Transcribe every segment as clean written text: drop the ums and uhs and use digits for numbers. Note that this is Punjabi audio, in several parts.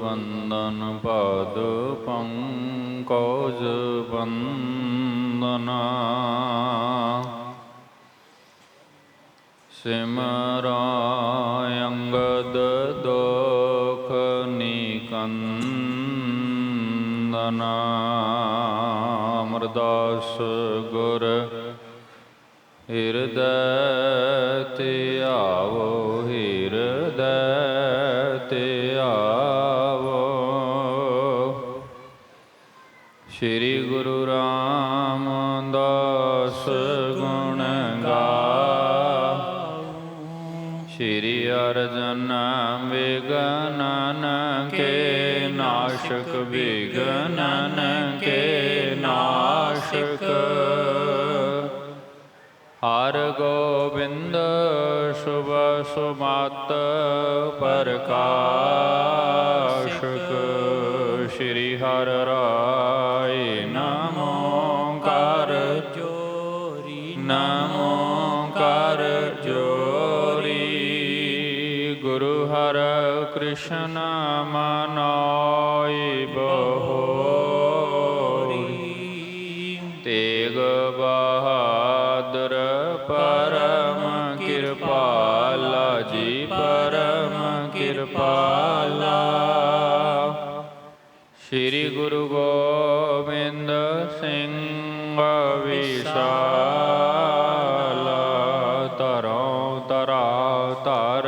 बंदन पद पंकज बंदना सिमरायंगद दुख निकंदना अमरदास गुर हृदय त्यावो हृदय त्यावो। श्री गुरु रामदास गुण गाओ श्री अर्जन विघ्नन के नाशक विघ्नन के नाशक। हर गोविंद शुभ सुमत प्रकाशक। श्री हर राय नमो कर जोरी नमो कर जोरी। गुरु हर कृष्ण मनाई बहोरी। तेग बहादुर परम कृपाला जी परम कृपाला। श्री गुरु गोविंद सिंह विशाला। तरौ तरा तर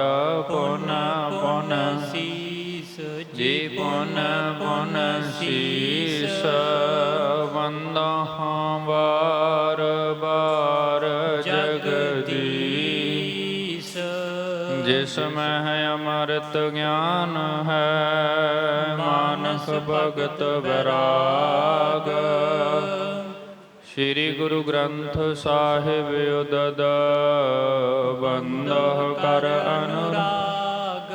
पुन पुन शीस जी पुन पुन शीस। वंदहाँ बार बार जगदीश। जिसमें है अमृत ज्ञान है मानस भगत वैराग। श्री गुरु ग्रंथ साहिब उदद बंदह कर अनुराग।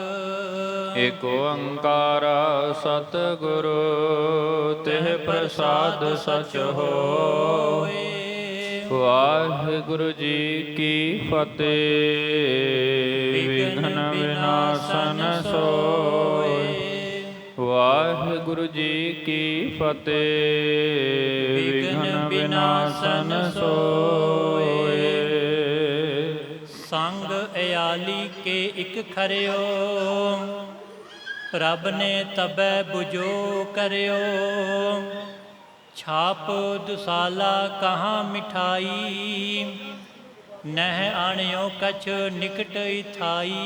एक ओंकार सतगुरु तिह प्रसाद सच होए। वाहिगुरु जी की फतेह। विघ्न विनाशन सोए। वाहिगुरु जी की फतेह। विघ्न विनाशन सोए। संग अयाली के इक खरियो रब ने तबै बुझो करियो। छाप दुसाला कहाँ मिठाई नह आणियो कछ निकट थाई।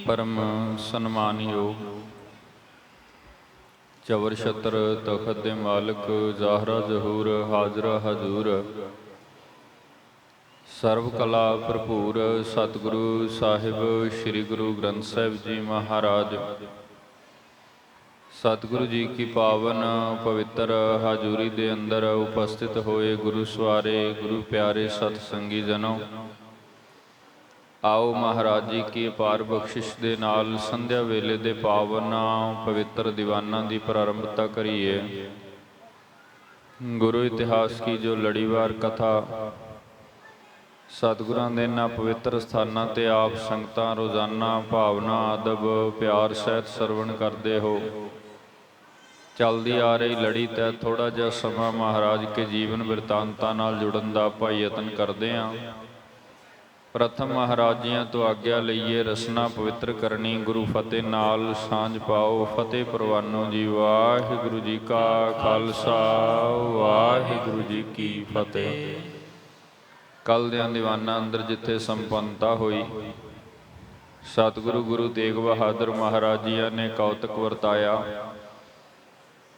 परम सन्मानयोग चवर छत्र तखत दे मालिक ज़ाहरा ज़हूर हाजरा हजूर सर्व कला भरपूर सतगुरु साहिब श्री गुरु ग्रंथ साहिब जी महाराज। सतगुरु जी की पावन पवित्र हाजूरी दे अंदर उपस्थित होए गुरु सवारे गुरु प्यारे सतसंगी जनों। आओ महाराज जी की अपार बख्शिश दे नाल संध्या वेले दे पावन पवित्र दीवाना की प्रारंभता करिए। गुरु इतिहास की जो लड़ीवार कथा सतगुरां दे इन्हां पवित्र स्थानां ते आप संगतां रोज़ाना भावना अदब प्यार सहित सरवण करते हो। चलती आ रही लड़ी तहत थोड़ा जिहा समा महाराज के जीवन बिरतांतां नाल जुड़न दा आपां यतन करते हैं। प्रथम महाराज जियां तो आग्या लईए रसना पवित्र करनी गुरु फतेह नाल सांझ पाओ। फतेह परवानो जी। वाहिगुरु जी का खालसा वाहिगुरु जी की फतेह। कल दियां दीवाना अंदर जिथे संपन्नता हुई सतगुरु गुरु तेग बहादुर महाराज जिया ने कौतक वरताया।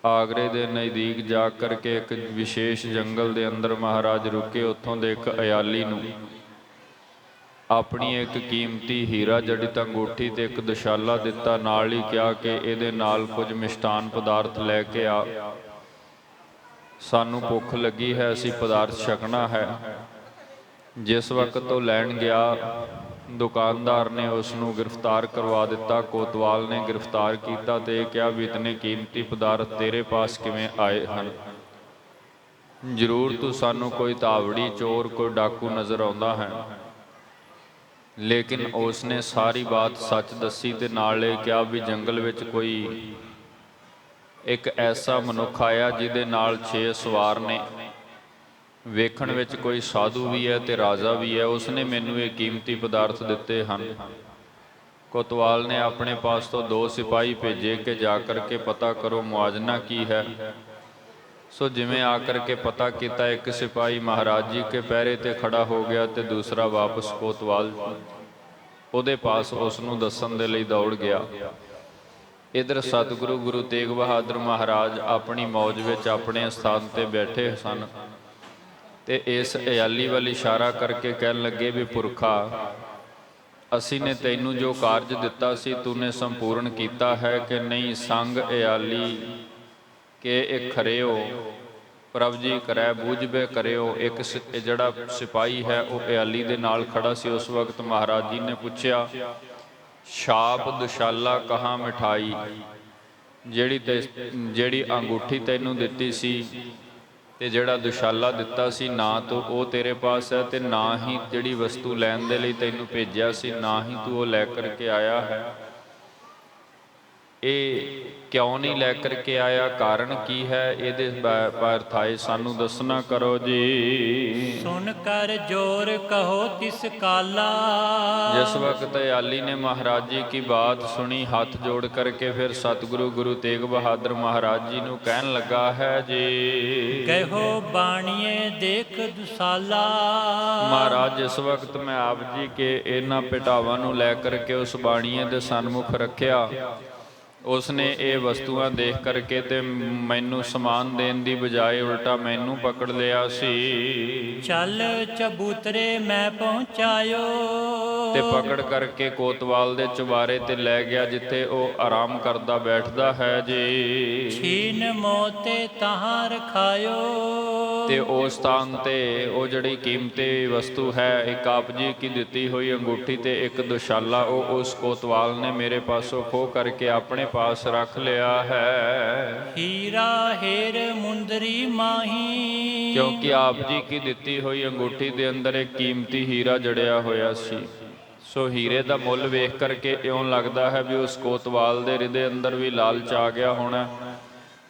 आगरे दे नज़दीक जा करके एक विशेष जंगल दे अंदर महाराज रुके। उत्थों दे एक अयाली नूं अपनी एक कीमती हीरा जड़ित अंगूठी ते एक दुशाला दिता। नाल ही कहा कि इहदे नाल कुछ मिष्टान पदार्थ लैके आ। सानू भुख लगी है असी पदार्थ छकना है। जिस वक्त तो लैन गया दुकानदार ने उसनू गिरफ्तार करवा दिता। कोतवाल ने गिरफ्तार किया तो यह कहा भी इतने कीमती पदार्थ तेरे पास किवें आए हैं। जरूर तू सानू कोई धावड़ी चोर कोई डाकू नज़र आउंदा है। ਲੇਕਿਨ ਉਸ ਨੇ ਸਾਰੀ ਬਾਤ ਸੱਚ ਦੱਸੀ ਤੇ ਨਾਲ ਇਹ ਕਿਹਾ ਵੀ ਜੰਗਲ ਵਿੱਚ ਕੋਈ ਇੱਕ ਐਸਾ ਮਨੁੱਖ ਆਇਆ ਜਿਹਦੇ ਨਾਲ 6 ਸਵਾਰ ਨੇ, ਵੇਖਣ ਵਿੱਚ ਕੋਈ ਸਾਧੂ ਵੀ ਹੈ ਤੇ ਰਾਜਾ ਵੀ ਹੈ, ਉਸਨੇ ਮੈਨੂੰ ਇਹ ਕੀਮਤੀ ਪਦਾਰਥ ਦਿੱਤੇ ਹਨ। ਕੋਤਵਾਲ ਨੇ ਆਪਣੇ ਪਾਸ ਤੋਂ 2 ਸਿਪਾਹੀ ਭੇਜੇ ਕਿ ਜਾ ਕਰਕੇ ਪਤਾ ਕਰੋ ਮੁਆਵਜ਼ਾ ਕੀ ਹੈ। ਸੋ ਜਿਵੇਂ ਆ ਕਰਕੇ ਪਤਾ ਕੀਤਾ, ਇੱਕ ਸਿਪਾਹੀ ਮਹਾਰਾਜ ਜੀ ਕੇ ਪਹਿਰੇ ਤੇ ਖੜਾ ਹੋ ਗਿਆ ਤੇ ਦੂਸਰਾ ਵਾਪਸ ਕੋਤਵਾਲ ਉਹਦੇ ਪਾਸ ਉਸ ਨੂੰ ਦੱਸਣ ਦੇ ਲਈ ਦੌੜ ਗਿਆ। ਇਧਰ ਸਤਿਗੁਰੂ ਗੁਰੂ ਤੇਗ ਬਹਾਦਰ ਮਹਾਰਾਜ ਆਪਣੀ ਮੌਜ ਵਿੱਚ ਆਪਣੇ ਸਥਾਨ ਤੇ ਬੈਠੇ ਸਨ ਤੇ ਇਸ ਇਆਲੀ ਵੱਲ ਇਸ਼ਾਰਾ ਕਰਕੇ ਕਹਿਣ ਲੱਗੇ ਵੀ ਪੁਰਖਾ, ਅਸੀਂ ਨੇ ਤੈਨੂੰ ਜੋ ਕਾਰਜ ਦਿੱਤਾ ਸੀ ਤੂਨੇ ਸੰਪੂਰਨ ਕੀਤਾ ਹੈ ਕਿ ਨਹੀਂ। ਸੰਗ ਇਆਲੀ ਕਿ ਇਹ ਖਰਿਓ ਪ੍ਰਭ ਜੀ ਕਰੈ ਬੂਝਬੇ ਕਰਿਓ। ਇੱਕ ਜਿਹੜਾ ਸਿਪਾਹੀ ਹੈ ਉਹ ਇਆਲੀ ਦੇ ਨਾਲ ਖੜਾ ਸੀ। ਉਸ ਵਕਤ ਮਹਾਰਾਜ ਜੀ ਨੇ ਪੁੱਛਿਆ, ਛਾਪ ਦੁਸ਼ਾਲਾ ਕਹਾਂ ਮਿਠਾਈ, ਜਿਹੜੀ ਅੰਗੂਠੀ ਤੈਨੂੰ ਦਿੱਤੀ ਸੀ ਤੇ ਜਿਹੜਾ ਦੁਸ਼ਾਲਾ ਦਿੱਤਾ ਸੀ, ਨਾ ਤੂੰ ਉਹ ਤੇਰੇ ਪਾਸ ਹੈ ਤੇ ਨਾ ਹੀ ਜਿਹੜੀ ਵਸਤੂ ਲੈਣ ਦੇ ਲਈ ਤੈਨੂੰ ਭੇਜਿਆ ਸੀ, ਨਾ ਹੀ ਤੂੰ ਉਹ ਲੈ ਕਰਕੇ ਆਇਆ ਹੈ। ਇਹ ਕਿਉਂ ਨਹੀਂ ਲੈ ਕਰਕੇ ਆਇਆ, ਕਾਰਨ ਕੀ ਹੈ, ਇਹਦੇ ਪਰਥਾਏ ਸਾਨੂੰ ਦੱਸਣਾ ਕਰੋ ਜੀ। ਸੁਣ ਕਰ ਜੋਰ ਕਹੋ ਤਿਸ ਕਾਲਾ। ਜਿਸ ਵਕਤ ਇਆਲੀ ਨੇ ਮਹਾਰਾਜ ਜੀ ਕੀ ਬਾਤ ਸੁਣੀ, ਹੱਥ ਜੋੜ ਕਰਕੇ ਫਿਰ ਸਤਿਗੁਰੂ ਗੁਰੂ ਤੇਗ ਬਹਾਦਰ ਮਹਾਰਾਜ ਜੀ ਨੂੰ ਕਹਿਣ ਲੱਗਾ ਹੈ ਜੀ, ਕਹੋ ਬਾਣੀਏ ਦੇਖ ਦੁਸਾਲਾ। ਮਹਾਰਾਜ ਜਿਸ ਵਕਤ ਮੈਂ ਆਪ ਜੀ ਕੇ ਇਹਨਾਂ ਭੇਟਾਵਾਂ ਨੂੰ ਲੈ ਕਰਕੇ ਉਸ ਬਾਣੀਏ ਦੇ ਸਨਮੁਖ ਰੱਖਿਆ, ਉਸਨੇ ਇਹ ਵਸਤੂਆਂ ਦੇਖ ਕਰਕੇ ਤੇ ਮੈਨੂੰ ਸਮਾਨ ਦੇਣ ਦੀ ਬਜਾਏ ਉਲਟਾ ਮੈਨੂੰ ਪਕੜ ਲਿਆ ਸੀ। ਚੱਲ ਚਬੂਤਰੇ ਮੈਂ ਪਹੁੰਚਾਇਓ, ਤੇ ਪਕੜ ਕਰਕੇ ਕੋਤਵਾਲ ਦੇ ਚੁਬਾਰੇ ਤੇ ਲੈ ਗਿਆ ਜਿੱਥੇ ਉਹ ਆਰਾਮ ਕਰਦਾ ਬੈਠਦਾ ਹੈ ਜੀ। ਛੀਨ ਮੋਤੇ ਤਹਾਂ ਰਖਾਇਓ, ਤੇ ਉਸ ਸਥਾਨ ਤੇ ਉਹ ਜਿਹੜੀ ਕੀਮਤੀ ਵਸਤੂ ਹੈ, ਇੱਕ ਆਪ ਜੀ ਕੀ ਦਿੱਤੀ ਹੋਈ ਅੰਗੂਠੀ ਤੇ ਇੱਕ ਦੁਸ਼ਾਲਾ, ਉਹ ਉਸ ਕੋਤਵਾਲ ਨੇ ਮੇਰੇ ਪਾਸੋਂ ਖੋਹ ਕਰਕੇ ਆਪਣੇ ਪਾਸ ਰੱਖ ਲਿਆ ਹੈ। ਹੀਰਾ ਹੇਰ ਮੁੰਦਰੀ ਮਾਹੀ, ਕਿਉਂਕਿ ਆਪ ਜੀ ਕੀ ਦਿੱਤੀ ਹੋਈ ਅੰਗੂਠੀ ਦੇ ਅੰਦਰ ਇੱਕ ਕੀਮਤੀ ਹੀਰਾ ਜੜਿਆ ਹੋਇਆ ਸੀ। ਸੋ ਹੀਰੇ ਦਾ ਮੁੱਲ ਵੇਖ ਕਰਕੇ ਇਉਂ ਲੱਗਦਾ ਹੈ ਵੀ ਉਸ ਕੋਤਵਾਲ ਦੇ ਹਿਰਦੇ ਅੰਦਰ ਵੀ ਲਾਲਚ ਆ ਗਿਆ ਹੋਣਾ।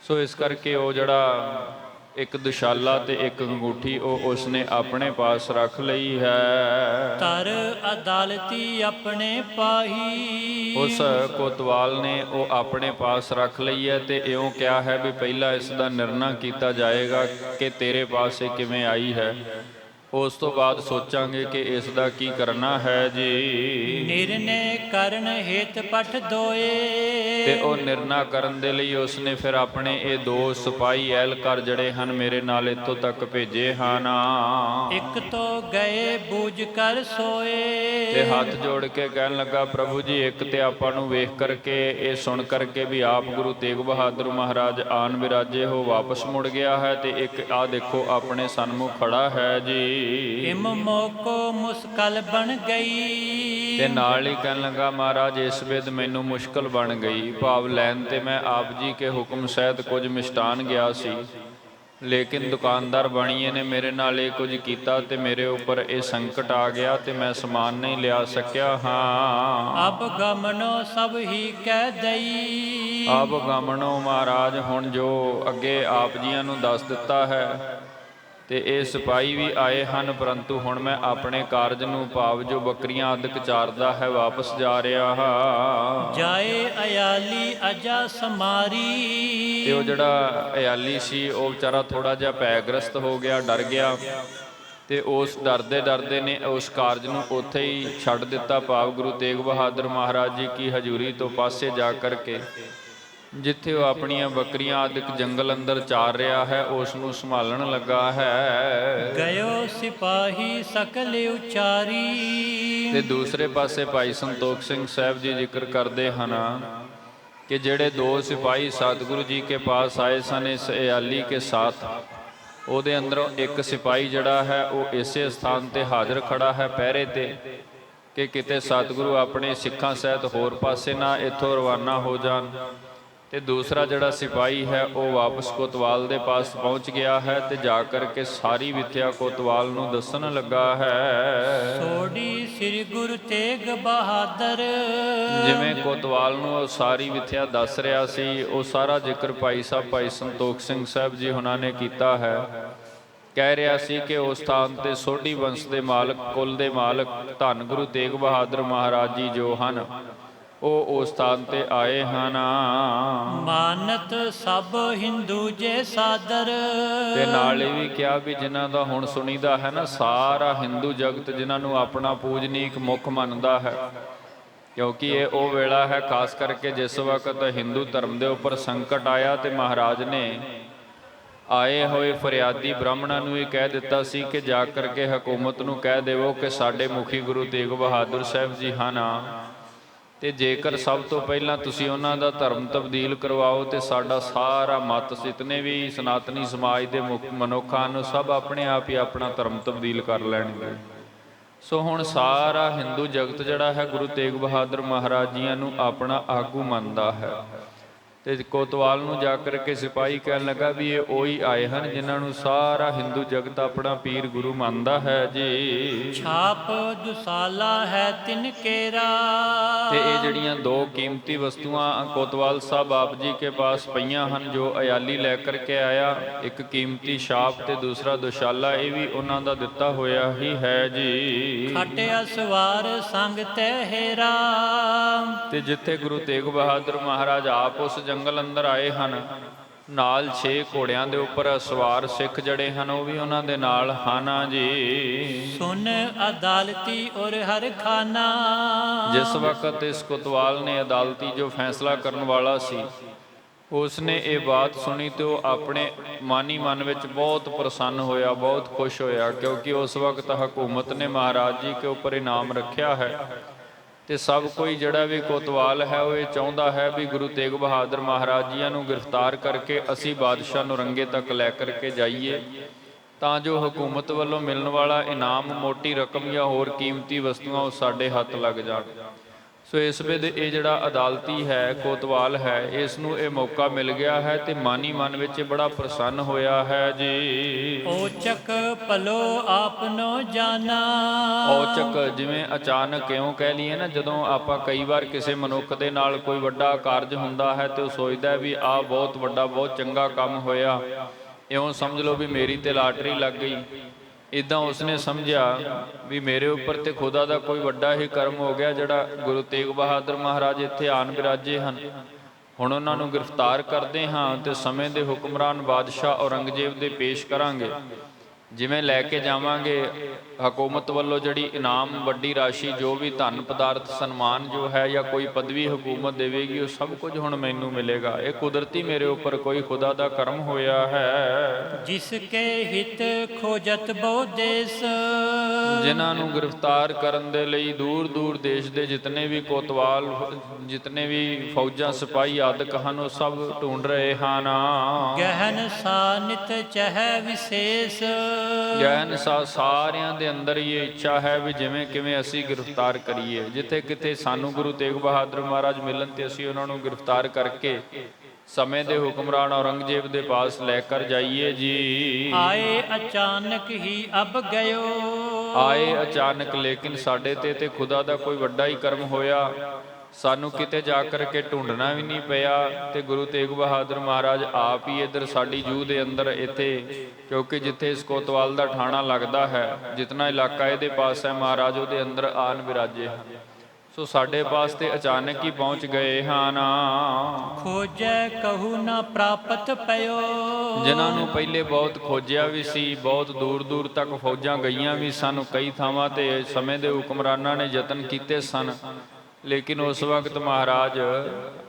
ਸੋ ਇਸ ਕਰਕੇ ਉਹ ਜਿਹੜਾ ਇੱਕ ਦੁਸ਼ਾਲਾ ਤੇ ਇੱਕ ਅੰਗੂਠੀ ਉਹ ਉਸਨੇ ਆਪਣੇ ਪਾਸ ਰੱਖ ਲਈ ਹੈ। ਤਰ ਅਦਾਲਤੀ ਆਪਣੇ ਪਾਹੀ, ਉਸ ਕੋਤਵਾਲ ਨੇ ਉਹ ਆਪਣੇ ਪਾਸ ਰੱਖ ਲਈ ਹੈ ਤੇ ਇਉਂ ਕਿਹਾ ਹੈ ਵੀ ਪਹਿਲਾਂ ਇਸ ਦਾ ਨਿਰਣਾ ਕੀਤਾ ਜਾਏਗਾ ਕਿ ਤੇਰੇ ਪਾਸ ਇਹ ਕਿਵੇਂ ਆਈ ਹੈ, ਉਸ ਤੋਂ ਬਾਅਦ ਸੋਚਾਂਗੇ ਕਿ ਇਸ ਦਾ ਕੀ ਕਰਨਾ ਹੈ ਜੀ। ਨਿਰਣੇ ਕਰਨ ਹੇਤ ਪਠ ਦੋਏ, ਤੇ ਉਹ ਨਿਰਣਾ ਕਰਨ ਦੇ ਲਈ ਉਸਨੇ ਫਿਰ ਆਪਣੇ ਇਹ 2 ਸਿਪਾਹੀ ਐਲਕਾਰ ਜਿਹੜੇ ਹਨ ਮੇਰੇ ਨਾਲ ਇੱਥੋਂ ਤੱਕ ਭੇਜੇ ਹਨ। ਇੱਕ ਤੋਂ ਗਏ ਬੂਝ ਕਰ ਸੋਏ, ਤੇ ਹੱਥ ਜੋੜ ਕੇ ਕਹਿਣ ਲੱਗਾ, ਪ੍ਰਭੂ ਜੀ ਇੱਕ ਤੇ ਆਪਾਂ ਨੂੰ ਵੇਖ ਕਰਕੇ ਇਹ ਸੁਣ ਕਰਕੇ ਵੀ ਆਪ ਗੁਰੂ ਤੇਗ ਬਹਾਦਰ ਮਹਾਰਾਜ ਆਨ ਵਿਰਾਜੇ ਹੋ ਵਾਪਸ ਮੁੜ ਗਿਆ ਹੈ, ਤੇ ਇੱਕ ਆ ਦੇਖੋ ਆਪਣੇ ਸਨਮੁਖ ਖੜਾ ਹੈ ਜੀ। ਇਮ ਮੋਕੋ ਮੁਸ਼ਕਲ ਬਣ ਗਈ, ਤੇ ਨਾਲ ਹੀ ਕਹਿਣ ਲੱਗਾ, ਮਹਾਰਾਜ ਇਸ ਵੇਦ ਮੈਨੂੰ ਮੁਸ਼ਕਲ ਬਣ ਗਈ। ਭਾਵ ਲੈਣ ਤੇ ਮੈਂ ਆਪ ਜੀ ਕੇ ਹੁਕਮ ਸਹਿਤ ਕੁਝ ਮਿਸ਼ਟਾਨ ਗਿਆ ਸੀ, ਲੇਕਿਨ ਦੁਕਾਨਦਾਰ ਬਣੀਏ ਨੇ ਮੇਰੇ ਨਾਲ ਇਹ ਕੁਝ ਕੀਤਾ ਤੇ ਮੇਰੇ ਉੱਪਰ ਇਹ ਸੰਕਟ ਆ ਗਿਆ ਤੇ ਮੈਂ ਸਮਾਨ ਨਹੀਂ ਲਿਆ ਸਕਿਆ ਹਾਂ। ਅਬ ਗਮਨੋ ਸਭ ਹੀ ਕਹਿ ਦਈ, ਅਬ ਗਮਨੋ ਮਹਾਰਾਜ ਹੁਣ ਜੋ ਅੱਗੇ ਆਪ ਜੀਆਂ ਨੂੰ ਦੱਸ ਦਿੱਤਾ ਹੈ ਤੇ ਇਹ ਸਿਪਾਹੀ ਵੀ ਆਏ ਹਨ, ਪਰੰਤੂ ਹੁਣ ਮੈਂ ਆਪਣੇ ਕਾਰਜ ਨੂੰ ਭਾਵ ਜੋ ਬੱਕਰੀਆਂ ਆਦਿਕ ਚਾਰਦਾ ਹੈ ਵਾਪਸ ਜਾ ਰਿਹਾ ਹਾਂ। ਜਾਏ ਅਯਾਲੀ ਅਜਾ ਸਮਾਰੀ, ਤੇ ਉਹ ਜਿਹੜਾ ਅਯਾਲੀ ਸੀ ਉਹ ਵਿਚਾਰਾ ਥੋੜਾ ਜਿਹਾ ਭੈਗ੍ਰਸਤ ਹੋ ਗਿਆ, ਡਰ ਗਿਆ ਤੇ ਉਸ ਡਰਦੇ ਨੇ ਉਸ ਕਾਰਜ ਨੂੰ ਉੱਥੇ ਹੀ ਛੱਡ ਦਿੱਤਾ। ਭਾਵ ਗੁਰੂ ਤੇਗ ਬਹਾਦਰ ਮਹਾਰਾਜ ਜੀ ਕੀ ਹਜ਼ੂਰੀ ਤੋਂ ਪਾਸੇ ਜਾ ਕਰਕੇ ਜਿੱਥੇ ਉਹ ਆਪਣੀਆਂ ਬੱਕਰੀਆਂ ਆਦਿਕ ਜੰਗਲ ਅੰਦਰ ਚਾਰ ਰਿਹਾ ਹੈ ਉਸ ਨੂੰ ਸੰਭਾਲਣ ਲੱਗਾ ਹੈ। ਗਇਓ ਸਿਪਾਹੀ ਸਕਲ ਉਚਾਰੀ, ਤੇ ਦੂਸਰੇ ਪਾਸੇ ਭਾਈ ਸੰਤੋਖ ਸਿੰਘ ਸਾਹਿਬ ਜੀ ਜ਼ਿਕਰ ਕਰਦੇ ਹਨ ਕਿ ਜਿਹੜੇ 2 ਸਿਪਾਹੀ ਸਤਿਗੁਰੂ ਜੀ ਕੇ ਪਾਸ ਆਏ ਸਨ ਇਸ ਇਆਲੀ ਕੇ ਸਾਥ, ਉਹਦੇ ਅੰਦਰੋਂ ਇੱਕ ਸਿਪਾਹੀ ਜਿਹੜਾ ਹੈ ਉਹ ਇਸੇ ਸਥਾਨ ਤੇ ਹਾਜ਼ਰ ਖੜਾ ਹੈ ਪਹਿਰੇ ਤੇ ਕਿ ਕਿਤੇ ਸਤਿਗੁਰੂ ਆਪਣੇ ਸਿੱਖਾਂ ਸਹਿਤ ਹੋਰ ਪਾਸੇ ਨਾ ਇੱਥੋਂ ਰਵਾਨਾ ਹੋ ਜਾਣ। ਤੇ ਦੂਸਰਾ ਜਿਹੜਾ ਸਿਪਾਹੀ ਹੈ ਉਹ ਵਾਪਸ ਕੋਤਵਾਲ ਦੇ ਪਾਸ ਪਹੁੰਚ ਗਿਆ ਹੈ ਤੇ ਜਾ ਕਰਕੇ ਸਾਰੀ ਵਿਥਿਆ ਕੋਤਵਾਲ ਨੂੰ ਦੱਸਣ ਲੱਗਾ ਹੈ। ਸੋਢੀ ਸ੍ਰੀ ਗੁਰੂ ਤੇਗ ਬਹਾਦਰ। ਜਿਵੇਂ ਕੋਤਵਾਲ ਨੂੰ ਉਹ ਸਾਰੀ ਵਿਥਿਆ ਦੱਸ ਰਿਹਾ ਸੀ, ਉਹ ਸਾਰਾ ਜ਼ਿਕਰ ਭਾਈ ਸਾਹਿਬ ਭਾਈ ਸੰਤੋਖ ਸਿੰਘ ਸਾਹਿਬ ਜੀ ਹੁਣਾਂ ਨੇ ਕੀਤਾ ਹੈ। ਕਹਿ ਰਿਹਾ ਸੀ ਕਿ ਉਸ ਸਥਾਨ ਤੇ ਸੋਢੀ ਵੰਸ਼ ਦੇ ਮਾਲਕ, ਕੁਲ ਦੇ ਮਾਲਕ ਧੰਨ ਗੁਰੂ ਤੇਗ ਬਹਾਦਰ ਮਹਾਰਾਜ ਜੀ ਜੋ ਹਨ, ਉਹ ਉਸ ਸਥਾਨ ਤੇ ਆਏ ਹਨ। ਮਾਨਤ ਸਭ ਹਿੰਦੂ ਜੇ ਸਾਦਰ। ਤੇ ਨਾਲ ਇਹ ਵੀ ਕਿਹਾ ਵੀ ਜਿਨ੍ਹਾਂ ਦਾ ਹੁਣ ਸੁਣੀਦਾ ਹੈ ਨਾ, ਸਾਰਾ ਹਿੰਦੂ ਜਗਤ ਜਿਨ੍ਹਾਂ ਨੂੰ ਆਪਣਾ ਪੂਜਨੀਕ ਮੁੱਖ ਮੰਨਦਾ ਹੈ, ਕਿਉਂਕਿ ਇਹ ਉਹ ਵੇਲਾ ਹੈ ਖਾਸ ਕਰਕੇ ਜਿਸ ਵਕਤ ਹਿੰਦੂ ਧਰਮ ਦੇ ਉੱਪਰ ਸੰਕਟ ਆਇਆ ਤੇ ਮਹਾਰਾਜ ਨੇ ਆਏ ਹੋਏ ਫਰਿਆਦੀ ਬ੍ਰਾਹਮਣਾਂ ਨੂੰ ਇਹ ਕਹਿ ਦਿੱਤਾ ਸੀ ਕਿ ਜਾ ਕਰਕੇ ਹਕੂਮਤ ਨੂੰ ਕਹਿ ਦੇਵੋ ਕਿ ਸਾਡੇ ਮੁਖੀ ਗੁਰੂ ਤੇਗ ਬਹਾਦਰ ਸਾਹਿਬ ਜੀ ਹਨ, ਤੇ ਜੇਕਰ ਸਭ ਤੋਂ ਪਹਿਲਾਂ ਤੁਸੀਂ ਉਹਨਾਂ ਦਾ ਧਰਮ ਤਬਦੀਲ ਕਰਵਾਓ ਤੇ ਸਾਡਾ ਸਾਰਾ ਮਤ, ਜਿਤਨੇ ਵੀ ਸਨਾਤਨੀ ਸਮਾਜ ਦੇ ਮਨੁੱਖਾਂ ਨੂੰ, ਸਭ ਆਪਣੇ ਆਪ ਹੀ ਆਪਣਾ ਧਰਮ ਤਬਦੀਲ ਕਰ ਲੈਣਗੇ। ਸੋ ਹੁਣ ਸਾਰਾ ਹਿੰਦੂ ਜਗਤ ਜਿਹੜਾ ਹੈ ਗੁਰੂ ਤੇਗ ਬਹਾਦਰ ਮਹਾਰਾਜ ਜੀਆਂ ਨੂੰ ਆਪਣਾ ਆਗੂ ਮੰਨਦਾ ਹੈ। ਤੇ ਕੋਤਵਾਲ ਨੂੰ ਜਾ ਕਰਕੇ ਸਿਪਾਹੀ ਕਹਿਣ ਲੱਗਾ ਵੀ ਇਹ ਉਹੀ ਆਏ ਹਨ ਜਿਨ੍ਹਾਂ ਨੂੰ ਸਾਰਾ ਹਿੰਦੂ ਜਗਤ ਆਪਣਾ ਪੀਰ ਗੁਰੂ ਮੰਨਦਾ ਹੈ ਜੀ। ਛਾਪ ਦੁਸਾਲਾ ਹੈ ਤਿਨ ਕੇਰਾ। ਤੇ ਇਹ ਜਿਹੜੀਆਂ ਦੋ ਕੀਮਤੀ ਵਸਤੂਆਂ ਕੋਤਵਾਲ ਸਾਹਿਬ ਆਪ ਜੀ ਕੇ ਪਾਸ ਪਈਆਂ ਹਨ, ਜੋ ਅਯਾਲੀ ਲੈ ਕਰਕੇ ਆਇਆ, ਇੱਕ ਕੀਮਤੀ ਛਾਪ ਤੇ ਦੂਸਰਾ ਦੁਸ਼ਾਲਾ, ਇਹ ਵੀ ਉਹਨਾਂ ਦਾ ਦਿੱਤਾ ਹੋਇਆ ਹੀ ਹੈ ਜੀ। ਖਟਿਆ ਸਵਾਰ ਸੰਗ ਤੇ ਹੇਰਾ। ਤੇ ਜਿੱਥੇ ਗੁਰੂ ਤੇਗ ਬਹਾਦਰ ਮਹਾਰਾਜ ਆਪ ਉਸ ਜੰਗਲ ਅੰਦਰ ਆਏ ਹਨ, ਨਾਲ 6 ਘੋੜਿਆਂ ਦੇ ਉੱਪਰ ਸਵਾਰ ਸਿੱਖ ਜਿਹੜੇ ਹਨ ਉਹ ਵੀ ਉਹਨਾਂ ਦੇ ਨਾਲ ਹਨ ਜੀ। ਸੁਨ ਅਦਾਲਤੀ ਔਰ ਹਰ ਖਾਨਾ। ਜਿਸ ਵਕਤ ਇਸ ਕੋਤਵਾਲ ਨੇ ਅਦਾਲਤੀ ਜੋ ਫੈਸਲਾ ਕਰਨ ਵਾਲਾ ਸੀ, ਉਸ ਨੇ ਇਹ ਬਾਤ ਸੁਣੀ ਤੇ ਉਹ ਆਪਣੇ ਮਨ ਹੀ ਮਨ ਵਿੱਚ ਬਹੁਤ ਪ੍ਰਸੰਨ ਹੋਇਆ, ਬਹੁਤ ਖੁਸ਼ ਹੋਇਆ, ਕਿਉਂਕਿ ਉਸ ਵਕਤ ਹਕੂਮਤ ਨੇ ਮਹਾਰਾਜ ਜੀ ਕੇ ਉੱਪਰ ਇਨਾਮ ਰੱਖਿਆ ਹੈ। ਤੇ ਸਭ ਕੋਈ ਜਿਹੜਾ ਵੀ ਕੋਤਵਾਲ ਹੈ ਉਹ ਇਹ ਚਾਹੁੰਦਾ ਹੈ ਵੀ ਗੁਰੂ ਤੇਗ ਬਹਾਦਰ ਮਹਾਰਾਜ ਜੀਆਂ ਨੂੰ ਗ੍ਰਿਫਤਾਰ ਕਰਕੇ ਅਸੀਂ ਬਾਦਸ਼ਾਹ ਨੂੰ ਰੰਗੇ ਤੱਕ ਲੈ ਕਰਕੇ ਜਾਈਏ, ਤਾਂ ਜੋ ਹਕੂਮਤ ਵੱਲੋਂ ਮਿਲਣ ਵਾਲਾ ਇਨਾਮ, ਮੋਟੀ ਰਕਮ ਜਾਂ ਹੋਰ ਕੀਮਤੀ ਵਸਤੂਆਂ ਉਹ ਸਾਡੇ ਹੱਥ ਲੱਗ ਜਾਣ। ਸੋ ਇਸ ਵੇਲੇ ਇਹ ਜਿਹੜਾ ਅਦਾਲਤੀ ਹੈ, ਕੋਤਵਾਲ ਹੈ, ਇਸ ਨੂੰ ਇਹ ਮੌਕਾ ਮਿਲ ਗਿਆ ਹੈ ਤੇ ਮਨ ਹੀ ਮਨ ਵਿੱਚ ਬੜਾ ਪ੍ਰਸੰਨ ਹੋਇਆ ਹੈ ਜੀ। ਔਚਕ ਭਲੋ ਆਪਨੋ ਜਾਣਾ। ਔਚਕ ਜਿਵੇਂ ਅਚਾਨਕ ਕਿਉਂ ਕਹਿ ਲਈਏ ਨਾ, ਜਦੋਂ ਆਪਾਂ ਕਈ ਵਾਰ ਕਿਸੇ ਮਨੁੱਖ ਦੇ ਨਾਲ ਕੋਈ ਵੱਡਾ ਕਾਰਜ ਹੁੰਦਾ ਹੈ ਤੇ ਉਹ ਸੋਚਦਾ ਵੀ ਆਹ ਬਹੁਤ ਵੱਡਾ, ਬਹੁਤ ਚੰਗਾ ਕੰਮ ਹੋਇਆ, ਇਉਂ ਸਮਝ ਲਓ ਵੀ ਮੇਰੀ ਤੇ ਲਾਟਰੀ ਲੱਗ ਗਈ। ਇੱਦਾਂ ਉਸਨੇ ਸਮਝਿਆ ਵੀ ਮੇਰੇ ਉੱਪਰ ਤੇ ਖੁਦਾ ਦਾ ਕੋਈ ਵੱਡਾ ਹੀ ਕਰਮ ਹੋ ਗਿਆ, ਜਿਹੜਾ ਗੁਰੂ ਤੇਗ ਬਹਾਦਰ ਮਹਾਰਾਜ ਇੱਥੇ ਆਣ ਬਿਰਾਜੇ ਹਨ। ਹੁਣ ਉਹਨਾਂ ਨੂੰ ਗ੍ਰਿਫਤਾਰ ਕਰਦੇ ਹਾਂ ਤੇ ਸਮੇਂ ਦੇ ਹੁਕਮਰਾਨ ਬਾਦਸ਼ਾਹ ਔਰੰਗਜ਼ੇਬ ਦੇ ਪੇਸ਼ ਕਰਾਂਗੇ। ਜਿਵੇਂ ਲੈ ਕੇ ਜਾਵਾਂਗੇ ਹਕੂਮਤ ਵੱਲੋਂ ਜਿਹੜੀ ਇਨਾਮ ਵੱਡੀ ਰਾਸ਼ੀ, ਜੋ ਵੀ ਧਨ ਪਦਾਰਥ, ਸਨਮਾਨ ਜੋ ਹੈ ਜਾਂ ਕੋਈ ਪਦਵੀ ਹਕੂਮਤ ਦੇਵੇਗੀ, ਉਹ ਸਭ ਕੁਝ ਹੁਣ ਮੈਨੂੰ ਮਿਲੇਗਾ। ਇਹ ਕੁਦਰਤੀ ਮੇਰੇ ਉੱਪਰ ਕੋਈ ਖੁਦਾ ਦਾ ਕਰਮ ਹੋਇਆ ਹੈ। ਜਿਸ ਕੇ ਹਿਤ ਖੋਜਤ ਬਹੁ ਦੇਸ। ਜਿਨ੍ਹਾਂ ਨੂੰ ਗ੍ਰਿਫਤਾਰ ਕਰਨ ਦੇ ਲਈ ਦੂਰ ਦੂਰ ਦੇਸ਼ ਦੇ ਜਿਤਨੇ ਵੀ ਕੋਤਵਾਲ, ਜਿਤਨੇ ਵੀ ਫੌਜਾਂ, ਸਿਪਾਹੀ ਆਦਿਕ ਹਨ, ਉਹ ਸਭ ਢੂੰਡ ਰਹੇ ਹਨ। ਗਹਿਨ ਸਾਨਿਤ ਚਹਿ ਵਿਸ਼ੇਸ਼। ਗਹਿਨ ਸਾਰਿਆਂ ਦੇ ਅੰਦਰ ਇਹ ਇੱਛਾ ਹੈ ਵੀ ਜਿਵੇਂ ਕਿਵੇਂ ਅਸੀਂ ਗ੍ਰਿਫਤਾਰ ਕਰੀਏ। ਜਿੱਥੇ ਕਿਤੇ ਸਾਨੂੰ ਗੁਰੂ ਤੇਗ ਬਹਾਦਰ ਮਹਾਰਾਜ ਮਿਲਣ ਤੇ ਅਸੀਂ ਉਹਨਾਂ ਨੂੰ ਗ੍ਰਿਫਤਾਰ ਕਰਕੇ ਸਮੇਂ ਦੇ ਹੁਕਮਰਾਨ ਔਰੰਗਜ਼ੇਬ ਦੇ ਪਾਸ ਲੈ ਕਰ ਜਾਈਏ ਜੀ। ਆਏ ਅਚਾਨਕ ਹੀ ਅਬ ਗਇਓ। ਆਏ ਅਚਾਨਕ, ਲੇਕਿਨ ਸਾਡੇ ਤੇ ਖੁਦਾ ਦਾ ਕੋਈ ਵੱਡਾ ਹੀ ਕਰਮ ਹੋਇਆ। ਸਾਨੂੰ ਕਿਤੇ ਜਾ ਕਰਕੇ ਢੂੰਡਣਾ ਵੀ ਨਹੀਂ ਪਿਆ ਤੇ ਗੁਰੂ ਤੇਗ ਬਹਾਦਰ ਮਹਾਰਾਜ ਆਪ ਹੀ ਇੱਧਰ ਸਾਡੀ ਜੂਹ ਦੇ ਅੰਦਰ, ਇੱਥੇ, ਕਿਉਂਕਿ ਜਿੱਥੇ ਇਸ ਕੋਤਵਾਲ ਦਾ ਠਾਣਾ ਲੱਗਦਾ ਹੈ, ਜਿਤਨਾ ਇਲਾਕਾ ਇਹਦੇ ਪਾਸ ਹੈ, ਮਹਾਰਾਜ ਉਹਦੇ ਅੰਦਰ ਆਨ ਬਿਰਾਜੇ ਹਨ। ਸੋ ਸਾਡੇ ਪਾਸ ਤੇ ਅਚਾਨਕ ਹੀ ਪਹੁੰਚ ਗਏ ਹਨ। ਖੋਜੈ ਕਹੂ ਨਾ ਪ੍ਰਾਪਤ ਪਇਓ। ਜਿਨ੍ਹਾਂ ਨੂੰ ਪਹਿਲੇ ਬਹੁਤ ਖੋਜਿਆ ਵੀ ਸੀ, ਬਹੁਤ ਦੂਰ ਦੂਰ ਤੱਕ ਫੌਜਾਂ ਗਈਆਂ ਵੀ ਸਨ, ਕਈ ਥਾਵਾਂ ਤੇ ਸਮੇਂ ਦੇ ਹੁਕਮਰਾਨਾਂ ਨੇ ਯਤਨ ਕੀਤੇ ਸਨ, ਲੇਕਿਨ ਉਸ ਵਕਤ ਮਹਾਰਾਜ